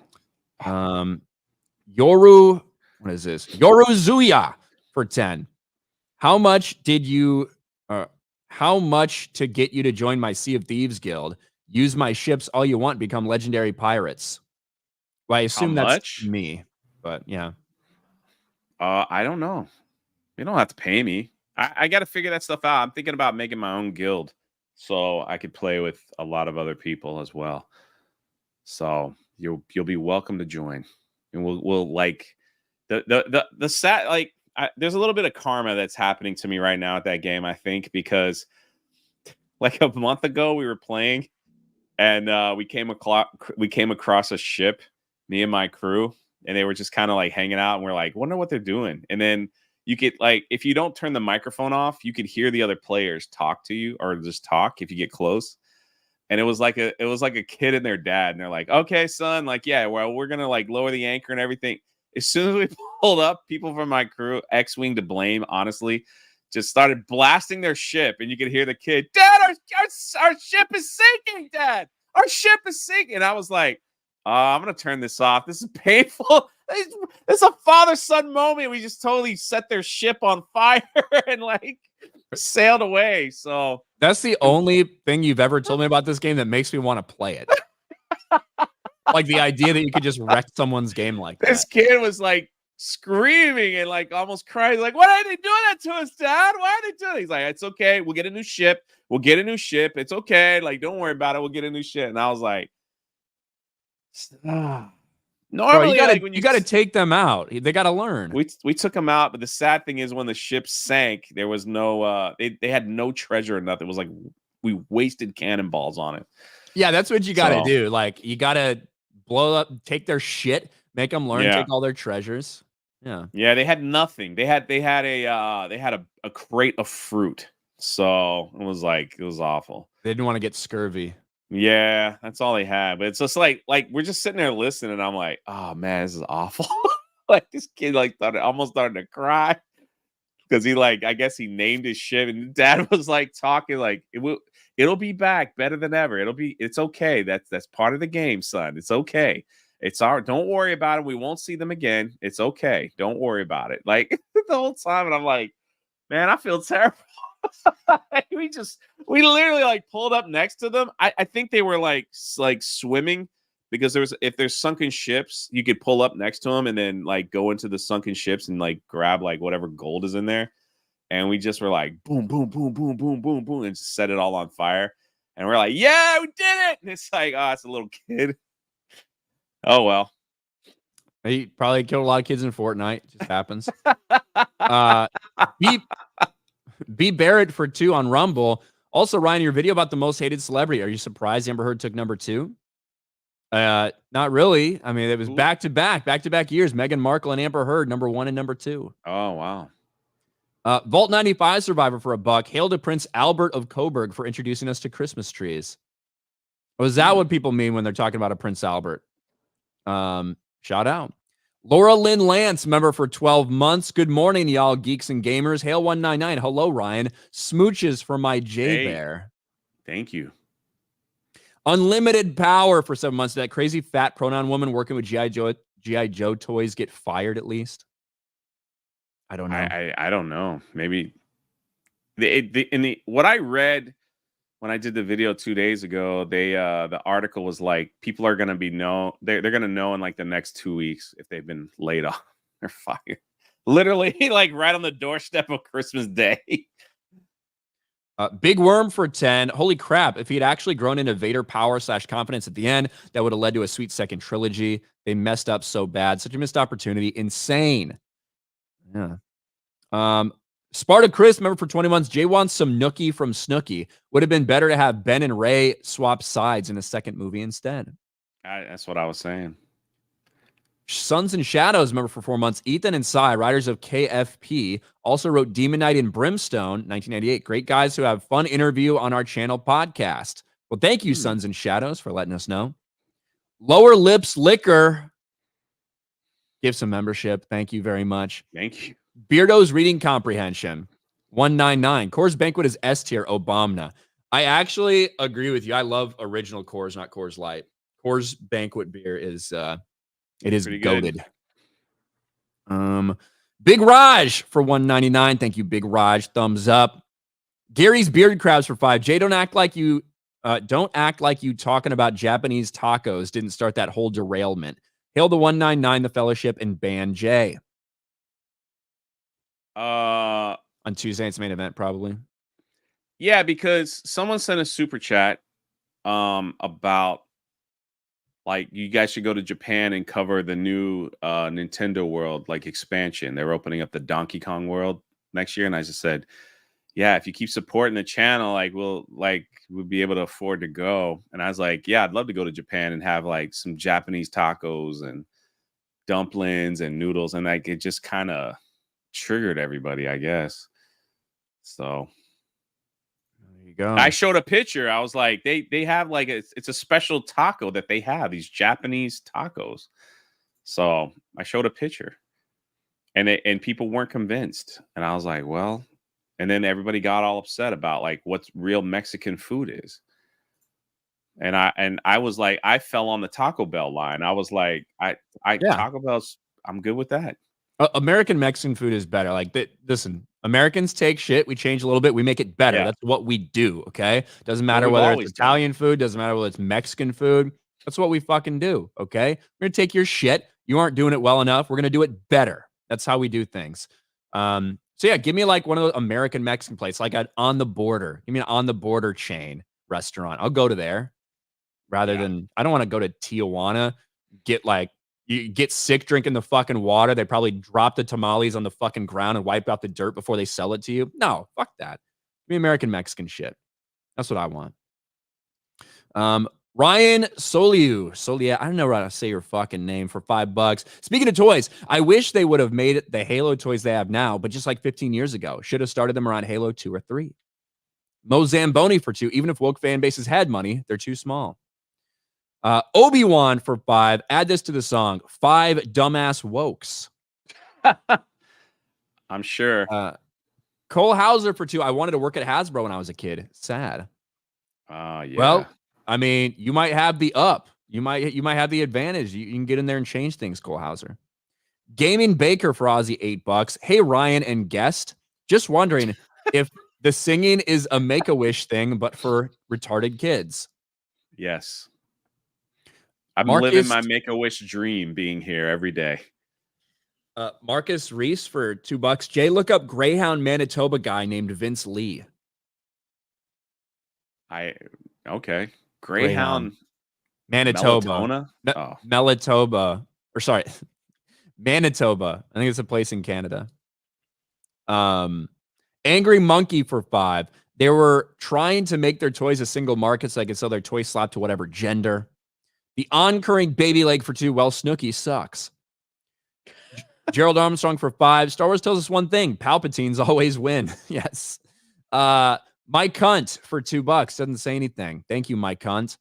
Yoru, what is this? Yoruzuya for 10. How much to get you to join my Sea of Thieves guild? Use my ships all you want, become legendary pirates. Well, I assume that's me, but yeah. I don't know. You don't have to pay me. I got to figure that stuff out. I'm thinking about making my own guild so I could play with a lot of other people as well. So you'll be welcome to join, and we'll like the sat like there's a little bit of karma that's happening to me right now at that game. I think because like a month ago we were playing, and we came across a ship, me and my crew, and they were just kind of like hanging out, and we're like, wonder what they're doing. And then you could, like, if you don't turn the microphone off, you could hear the other players talk to you or just talk if you get close. And it was like a kid and their dad, and they're like, okay, son, like, yeah, well, we're gonna like lower the anchor and everything. As soon as we pulled up, people from my crew, X-Wing to blame, honestly, just started blasting their ship, and you could hear the kid, Dad, our ship is sinking, Dad. Our ship is sinking. And I was like, I'm gonna turn this off. This is painful. It's a father-son moment. We just totally set their ship on fire and like sailed away. So that's the only thing you've ever told me about this game that makes me want to play it. Like the idea that you could just wreck someone's game like that. This kid was like screaming and like almost crying, like, "Why are they doing that to us, Dad? Why are they doing it?" He's like, "It's okay. We'll get a new ship. We'll get a new ship. It's okay. Like, don't worry about it. We'll get a new ship." And I was like, normally, bro, you gotta take them out. They gotta learn. We took them out, but the sad thing is when the ship sank, there was no they had no treasure or nothing. It was like we wasted cannonballs on it. Yeah, that's what you gotta do. Like, you gotta blow up, take their shit, make them learn, take all their treasures. Yeah, they had nothing. They had a crate of fruit. So it was awful. They didn't want to get scurvy. Yeah, that's all they had. But it's just like we're just sitting there listening, and I'm like, oh man, this is awful. Like this kid almost started to cry because he I guess he named his ship, and dad was like talking like it'll be back better than ever. It's okay. That's part of the game, son. It's okay. It's all right. Don't worry about it. We won't see them again. It's okay. Don't worry about it. Like the whole time, and I'm like, man, I feel terrible. we literally like pulled up next to them. I think they were like swimming because if there's sunken ships, you could pull up next to them and then like go into the sunken ships and like grab like whatever gold is in there. And we just were like boom, boom, boom, boom, boom, boom, boom, and just set it all on fire. And we're like, yeah, we did it. And it's like, oh, it's a little kid. Oh well. He probably killed a lot of kids in Fortnite. It just happens. B Barrett for 2 on Rumble. Also, Ryan, your video about the most hated celebrity. Are you surprised Amber Heard took number 2? Not really. I mean, it was back-to-back years. Meghan Markle and Amber Heard, number 1 and number 2. Oh, wow. Vault 95 survivor for $1. Hail to Prince Albert of Coburg for introducing us to Christmas trees. Was that what people mean when they're talking about a Prince Albert? Shout out. Laura Lynn Lance, member for 12 months. Good morning, y'all, geeks and gamers. Hail 199. Hello, Ryan. Smooches for my J-Bear. Thank you. Unlimited power for 7 months. Did that crazy fat pronoun woman working with G.I. Joe toys get fired at least? I don't know. I don't know. Maybe what I read when I did the video 2 days ago, the article was like people are gonna they're gonna know in like the next 2 weeks if they've been laid off or fired. Literally, like right on the doorstep of Christmas Day. Big Worm for 10. Holy crap! If he had actually grown into Vader power / confidence at the end, that would have led to a sweet second trilogy. They messed up so bad. Such a missed opportunity. Insane. Yeah. Sparta Chris, member for 20 months. Jay wants some Nookie from Snooki. Would have been better to have Ben and Ray swap sides in a second movie instead. That's what I was saying. Sons and Shadows, member for 4 months. Ethan and Cy, writers of KFP, also wrote Demon Knight and Brimstone, 1998. Great guys who have fun interview on our channel podcast. Well, thank you, Sons and Shadows, for letting us know. Lower Lips Liquor. Give some membership. Thank you very much. Thank you. Beardo's Reading Comprehension, 199. Coors Banquet is S tier, Obama. I actually agree with you. I love original Coors, not Coors Light. Coors Banquet beer is it is goated. Big Raj for 199. Thank you, Big Raj. Thumbs up. Gary's Beard Crabs for 5. Jay, don't act like you talking about Japanese tacos didn't start that whole derailment. Hail the 199, the Fellowship, and Ban Jay. On Tuesday, it's main event, probably. Yeah, because someone sent a super chat about like you guys should go to Japan and cover the new Nintendo World like expansion. They're opening up the Donkey Kong World next year, and I just said, yeah, if you keep supporting the channel, we'll be able to afford to go. And I was like, yeah, I'd love to go to Japan and have like some Japanese tacos and dumplings and noodles, and like it just kind of triggered everybody, I guess. So there you go. I showed a picture. I was like, they have like it's a special taco that they have, these Japanese tacos. So I showed a picture, and people weren't convinced. And I was like, well, and then everybody got all upset about like what real Mexican food is. And I was like, I fell on the Taco Bell line. I was like, Taco Bell's, I'm good with that. American Mexican food is better. Like, listen, Americans take shit, we change a little bit, we make it better. Yeah. That's what we do, okay? Doesn't matter whether it's Italian food, doesn't matter whether it's Mexican food. That's what we fucking do, okay? We're going to take your shit. You aren't doing it well enough. We're going to do it better. That's how we do things. So, yeah, give me like one of those American Mexican places, like an On the Border. Give me an On the Border chain restaurant. I'll go to there rather than, I don't want to go to Tijuana, you get sick drinking the fucking water. They probably drop the tamales on the fucking ground and wipe out the dirt before they sell it to you. No, fuck that. Give me American Mexican shit. That's what I want. Ryan Solia, I don't know how to say your fucking name, for $5. Speaking of toys, I wish they would have made it the Halo toys they have now, but just like 15 years ago. Should have started them around Halo 2 or 3. Mo Zamboni for 2. Even if woke fan bases had money, they're too small. Obi-Wan for 5. Add this to the song. 5 dumbass wokes. I'm sure. Cole Hauser for 2. I wanted to work at Hasbro when I was a kid. Sad. Yeah. Well, I mean, you might have the up. You might have the advantage. You can get in there and change things, Cole Hauser. Gaming Baker for Ozzy, $8. Hey, Ryan and guest. Just wondering if the singing is a Make-A-Wish thing, but for retarded kids. Yes. I'm Marcus, living my Make-A-Wish dream being here every day. Marcus Reese for $2. Jay, look up Greyhound, Manitoba guy named Vince Lee. Okay. Greyhound. Manitoba. Manitoba. Manitoba. I think it's a place in Canada. Angry Monkey for 5. They were trying to make their toys a single market so they could sell their toy slot to whatever gender. The oncurring baby leg for 2. Well, Snooki sucks. Gerald Armstrong for 5. Star Wars tells us one thing. Palpatines always win. Yes. Mike Hunt for $2. Doesn't say anything. Thank you, Mike Hunt.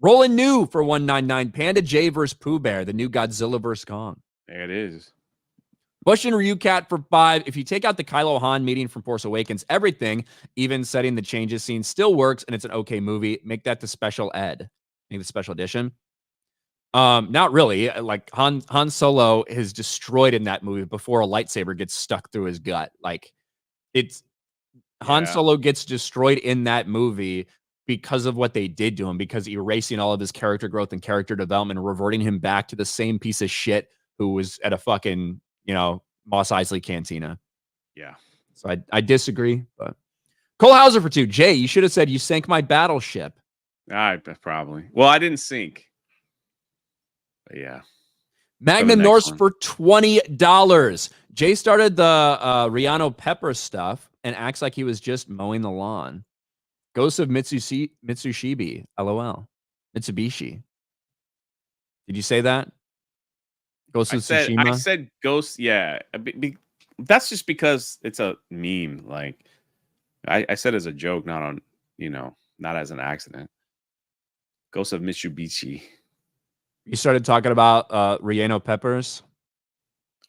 Roland New for $1.99. Panda J versus Pooh Bear, the new Godzilla vs. Kong. There it is. Bush and Ryu Cat for 5. If you take out the Kylo Han meeting from Force Awakens, everything, even setting the changes scene, still works, and it's an okay movie. Make that the special ed. Make the special edition. Not really. Like Han Solo is destroyed in that movie before a lightsaber gets stuck through his gut. Like Han Solo gets destroyed in that movie because of what they did to him, because erasing all of his character growth and character development and reverting him back to the same piece of shit who was at a fucking, Mos Eisley cantina. Yeah. So I disagree, but Cole Hauser for 2. Jay, you should have said you sank my battleship. Probably. Well, I didn't sink. But yeah. Magnum Norse for $20. Jay started the Rihanna Pepper stuff and acts like he was just mowing the lawn. Ghost of Mitsubishi, LOL. Mitsubishi. Did you say that? Ghost of Tsushima? I said Ghost, yeah. That's just because it's a meme. Like, I said as a joke, not on, not as an accident. Ghost of Mitsubishi. You started talking about Rihanna Peppers?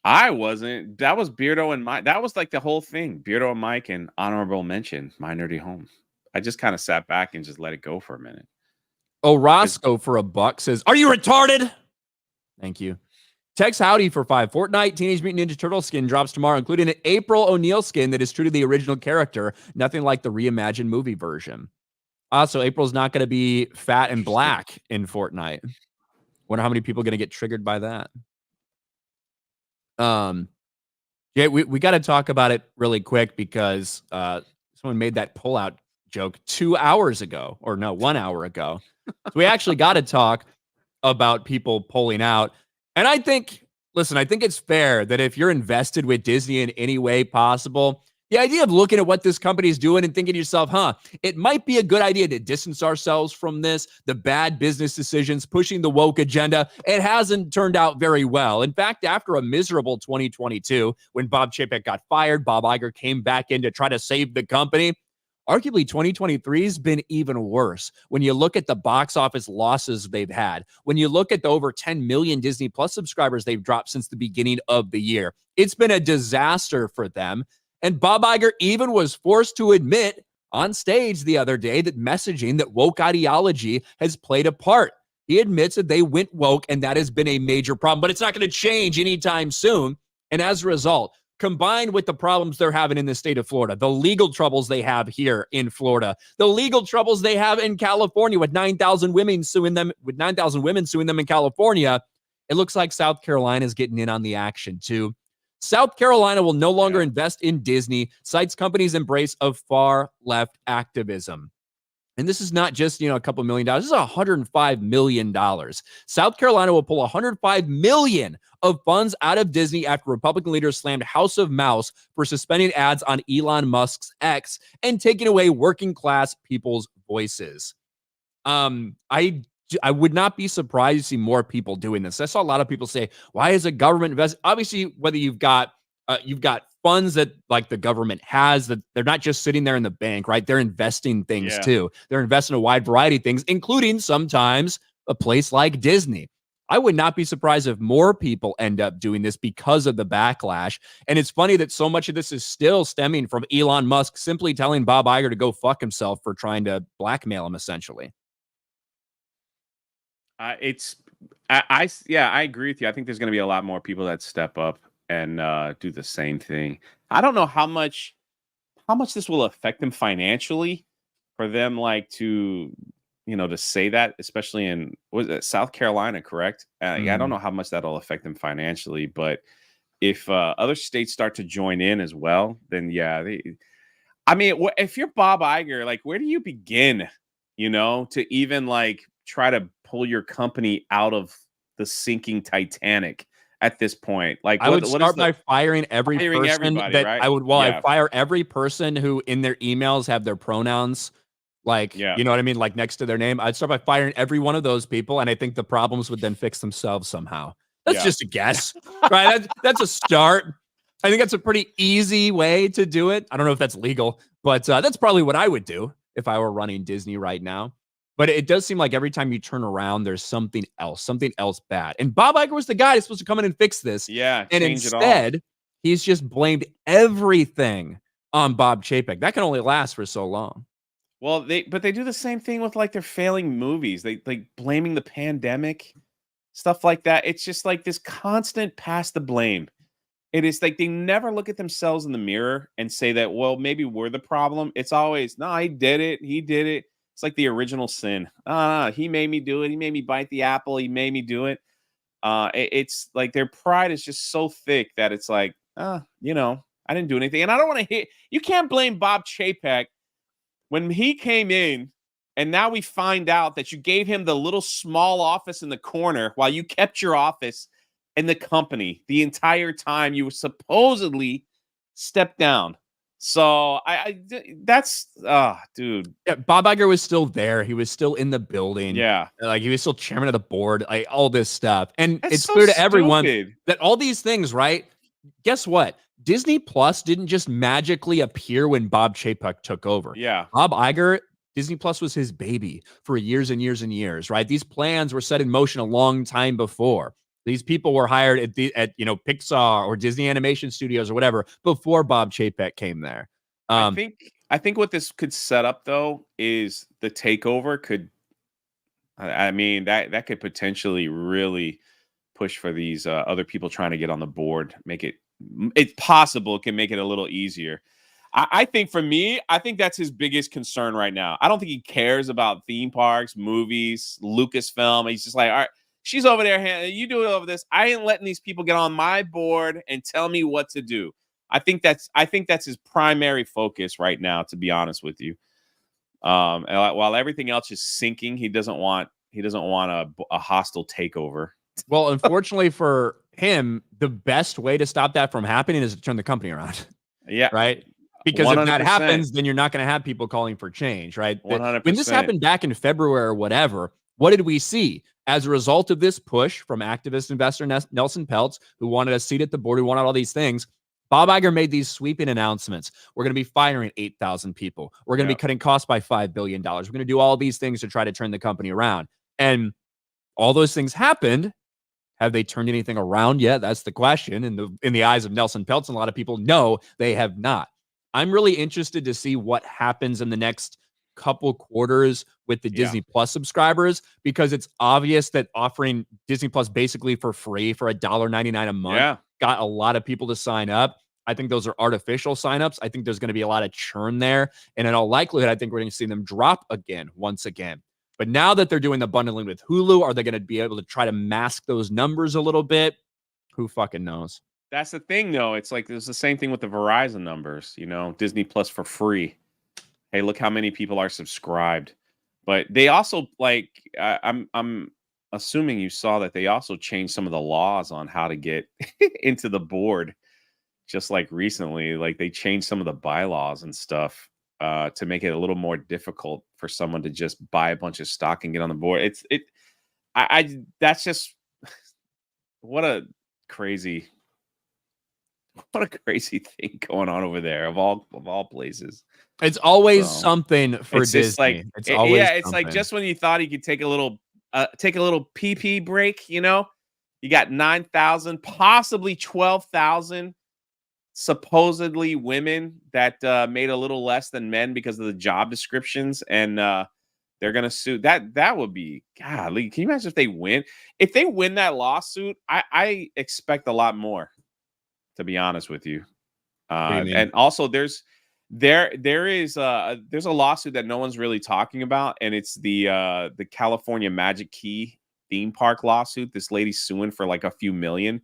I wasn't. That was Beardo and Mike. That was like the whole thing. Beardo and Mike and honorable mention, My Nerdy Home. I just kind of sat back and just let it go for a minute. Oh, Roscoe for $1 says, are you retarded? Thank you. Tex Howdy for 5. Fortnite Teenage Mutant Ninja Turtle skin drops tomorrow, including an April O'Neil skin that is true to the original character. Nothing like the reimagined movie version. Also, April's not going to be fat and black in Fortnite. Wonder how many people are going to get triggered by that. Yeah, we got to talk about it really quick because someone made that pullout joke 2 hours ago, or no, 1 hour ago. So we actually got to talk about people pulling out. And I think it's fair that if you're invested with Disney in any way possible, the idea of looking at what this company is doing and thinking to yourself, it might be a good idea to distance ourselves from this, the bad business decisions, pushing the woke agenda. It hasn't turned out very well. In fact, after a miserable 2022, when Bob Chapek got fired, Bob Iger came back in to try to save the company. Arguably, 2023 has been even worse when you look at the box office losses they've had. When you look at the over 10 million Disney Plus subscribers they've dropped since the beginning of the year. It's been a disaster for them. And Bob Iger even was forced to admit on stage the other day that messaging, that woke ideology has played a part. He admits that they went woke, and that has been a major problem, but it's not going to change anytime soon. And as a result, combined with the problems they're having in the state of Florida, the legal troubles they have here in Florida, the legal troubles they have in California with 9,000 women suing them in California, it looks like South Carolina is getting in on the action too. South Carolina will no longer invest in Disney, cites companies' embrace of far left activism. And this is not just, a couple $1 million. This is $105 million. South Carolina will pull $105 million of funds out of Disney after Republican leaders slammed House of Mouse for suspending ads on Elon Musk's X and taking away working class people's voices. I would not be surprised to see more people doing this. I saw a lot of people say, why is the government invest? Obviously, whether you've got funds that like the government has, that they're not just sitting there in the bank, right? They're investing things too. They're investing in a wide variety of things, including sometimes a place like Disney. I would not be surprised if more people end up doing this because of the backlash. And it's funny that so much of this is still stemming from Elon Musk simply telling Bob Iger to go fuck himself for trying to blackmail him, essentially. I agree with you. I think there's going to be a lot more people that step up and do the same thing. I don't know how much this will affect them financially for them, like to say that, especially in was it South Carolina, correct? Yeah, I don't know how much that'll affect them financially, but if other states start to join in as well, then yeah, if you're Bob Iger, like where do you begin? To even like try to pull your company out of the sinking Titanic at this point. Like I would start by firing every person that right? I'd fire every person who in their emails have their pronouns like, you know what I mean? Like next to their name. I'd start by firing every one of those people. And I think the problems would then fix themselves somehow. That's just a guess, right? That's a start. I think that's a pretty easy way to do it. I don't know if that's legal, but that's probably what I would do if I were running Disney right now. But it does seem like every time you turn around, there's something else bad. And Bob Iger was the guy that's supposed to come in and fix this. Yeah. And instead, he's just blamed everything on Bob Chapek. That can only last for so long. Well, they do the same thing with like their failing movies. They like blaming the pandemic, stuff like that. It's just like this constant pass the blame. It is like they never look at themselves in the mirror and say that, well, maybe we're the problem. It's always, no, he did it. He did it. It's like the original sin. He made me do it. He made me bite the apple. He made me do it. It's like their pride is just so thick that it's like, I didn't do anything. And I don't want to hit. You can't blame Bob Chapek when he came in, and now we find out that you gave him the little small office in the corner while you kept your office in the company the entire time you were supposedly stepped down. So that's dude. Yeah, Bob Iger was still there. He was still in the building. Yeah. Like he was still chairman of the board, like all this stuff. And it's so clear to everyone stupid. that all these things, right? Guess what? Disney Plus didn't just magically appear when Bob Chapek took over. Yeah. Bob Iger, Disney Plus was his baby for years and years and years, right? These plans were set in motion a long time before. These people were hired at Pixar or Disney Animation Studios or whatever before Bob Chapek came there. I think what this could set up though is the takeover could. I mean that could potentially really push for these other people trying to get on the board. It's possible it can make it a little easier. I think for me, I think that's his biggest concern right now. I don't think he cares about theme parks, movies, Lucasfilm. He's just like, all right, she's over there. You do it over this. I ain't letting these people get on my board and tell me what to do. I think that's his primary focus right now, to be honest with you. And while everything else is sinking, he doesn't want a hostile takeover. Well, unfortunately for him, the best way to stop that from happening is to turn the company around. Yeah. Right? Because 100%. if that happens, then you're not going to have people calling for change, right? 100%. When this happened back in February or whatever, what did we see? As a result of this push from activist investor Nelson Peltz, who wanted a seat at the board, who wanted all these things, Bob Iger made these sweeping announcements. We're going to be firing 8,000 people. We're going to be cutting costs by $5 billion. We're going to do all these things to try to turn the company around. And all those things happened. Have they turned anything around yet? That's the question. In the eyes of Nelson Peltz and a lot of people, no, they have not. I'm really interested to see what happens in the next couple quarters with the Disney Plus subscribers, because it's obvious that offering Disney Plus basically for free for $1.99 a month got a lot of people to sign up. I think those are artificial signups. I think there's going to be a lot of churn there. And in all likelihood, I think we're going to see them drop once again. But now that they're doing the bundling with Hulu, are they going to be able to try to mask those numbers a little bit? Who fucking knows? That's the thing, though. It's like there's the same thing with the Verizon numbers. Disney Plus for free. Hey, look how many people are subscribed. But they also I'm assuming you saw that they also changed some of the laws on how to get into the board. Just like recently, like they changed some of the bylaws and stuff to make it a little more difficult for someone to just buy a bunch of stock and get on the board. That's just what a crazy What a crazy thing going on over there of all places. It's always something for it's Disney. just like It's always it's something. like just when you thought he could take a little PP break, you know, you got 9,000, possibly 12,000 supposedly women that made a little less than men because of the job descriptions, and they're gonna sue. That would be, golly, can you imagine if they win? If they win that lawsuit, I expect a lot more, to be honest with you. And also there's a lawsuit that no one's really talking about, and it's the California Magic Key theme park lawsuit. This lady's suing for like a few million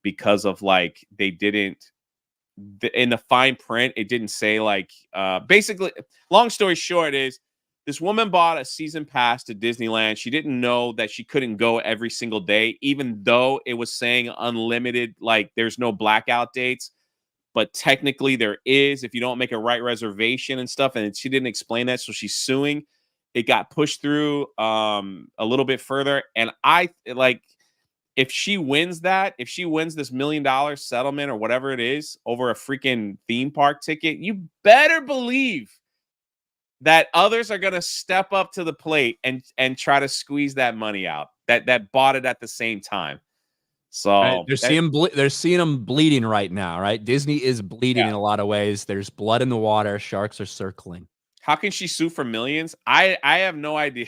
because of like they didn't in the fine print, it didn't say like basically, long story short is this woman bought a season pass to Disneyland. She didn't know that she couldn't go every single day, even though it was saying unlimited, like there's no blackout dates. But technically there is if you don't make a right reservation and stuff. And she didn't explain that. So she's suing. It got pushed through a little bit further. And I like, if she wins this $1 million settlement or whatever it is over a freaking theme park ticket, you better believe that others are going to step up to the plate and try to squeeze that money out that bought it at the same time. So they're seeing them bleeding right now, right? Disney is bleeding in a lot of ways. There's blood in the water. Sharks are circling. How can she sue for millions? I have no idea.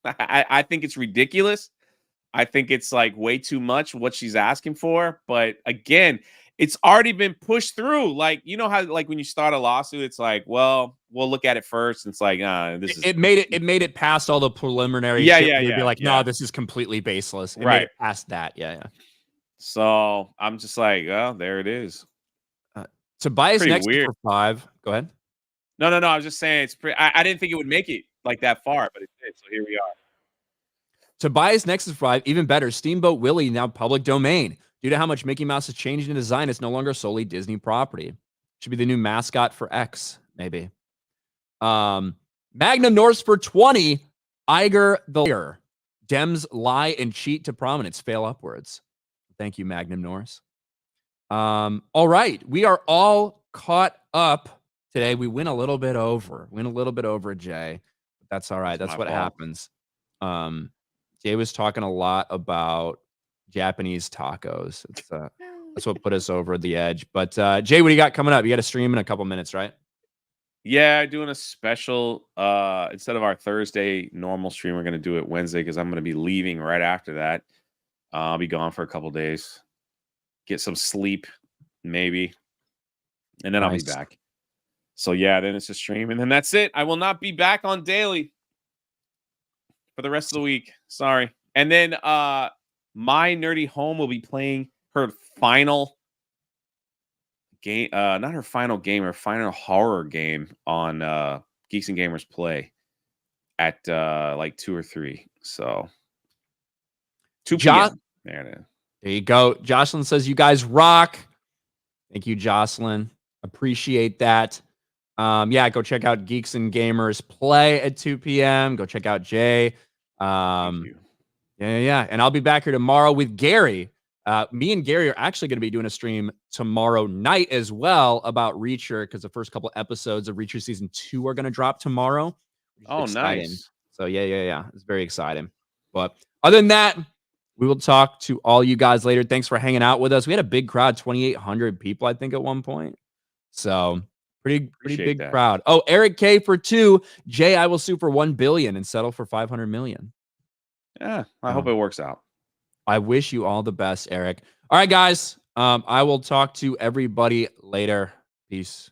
I think it's ridiculous. I think it's like way too much what she's asking for. But again, it's already been pushed through. Like, you know how like when you start a lawsuit, it's like, well, we'll look at it first. And it's like, it made it past all the preliminary shit. You'd be like, no, this is completely baseless. It made it past that. Yeah. So I'm just like, oh, there it is. Tobias next for 5. Go ahead. No. I was just saying it's pretty. I didn't think it would make it like that far, but it did. So here we are. Tobias Nexus 5, even better. Steamboat Willie now public domain. Due to how much Mickey Mouse has changed in design, it's no longer solely Disney property. Should be the new mascot for X, maybe. Magnum Norse for 20. Iger the Liar. Dems lie and cheat to prominence. Fail upwards. Thank you, Magnum Norse. All right. We are all caught up today. We went a little bit over. Jay. But that's all right. That's what happens. Jay was talking a lot about Japanese tacos. That's what put us over the edge. But Jay, what do you got coming up? You got a stream in a couple minutes, right? Yeah, doing a special. Instead of our Thursday normal stream, we're going to do it Wednesday because I'm going to be leaving right after that. I'll be gone for a couple days. Get some sleep, maybe. And then I'll be back. So yeah, then it's a stream. And then that's it. I will not be back on daily for the rest of the week. Sorry. And then my nerdy home will be playing her final game, not her final game, her final horror game on Geeks and Gamers Play at like 2 or 3. So 2 p.m. There it is. There you go. Jocelyn says you guys rock. Thank you, Jocelyn. Appreciate that. Yeah, go check out Geeks and Gamers Play at 2 p.m. Go check out Jay. Yeah. And I'll be back here tomorrow with Gary. Me and Gary are actually going to be doing a stream tomorrow night as well about Reacher, because the first couple episodes of Reacher season 2 are going to drop tomorrow. Oh, nice. So yeah. It's very exciting. But other than that, we will talk to all you guys later. Thanks for hanging out with us. We had a big crowd, 2,800 people, I think, at one point. So pretty big crowd. Oh, Eric K for 2. Jay, I will sue for 1 billion and settle for 500 million. Yeah, I hope it works out. I wish you all the best, Eric. All right, guys. I will talk to everybody later. Peace.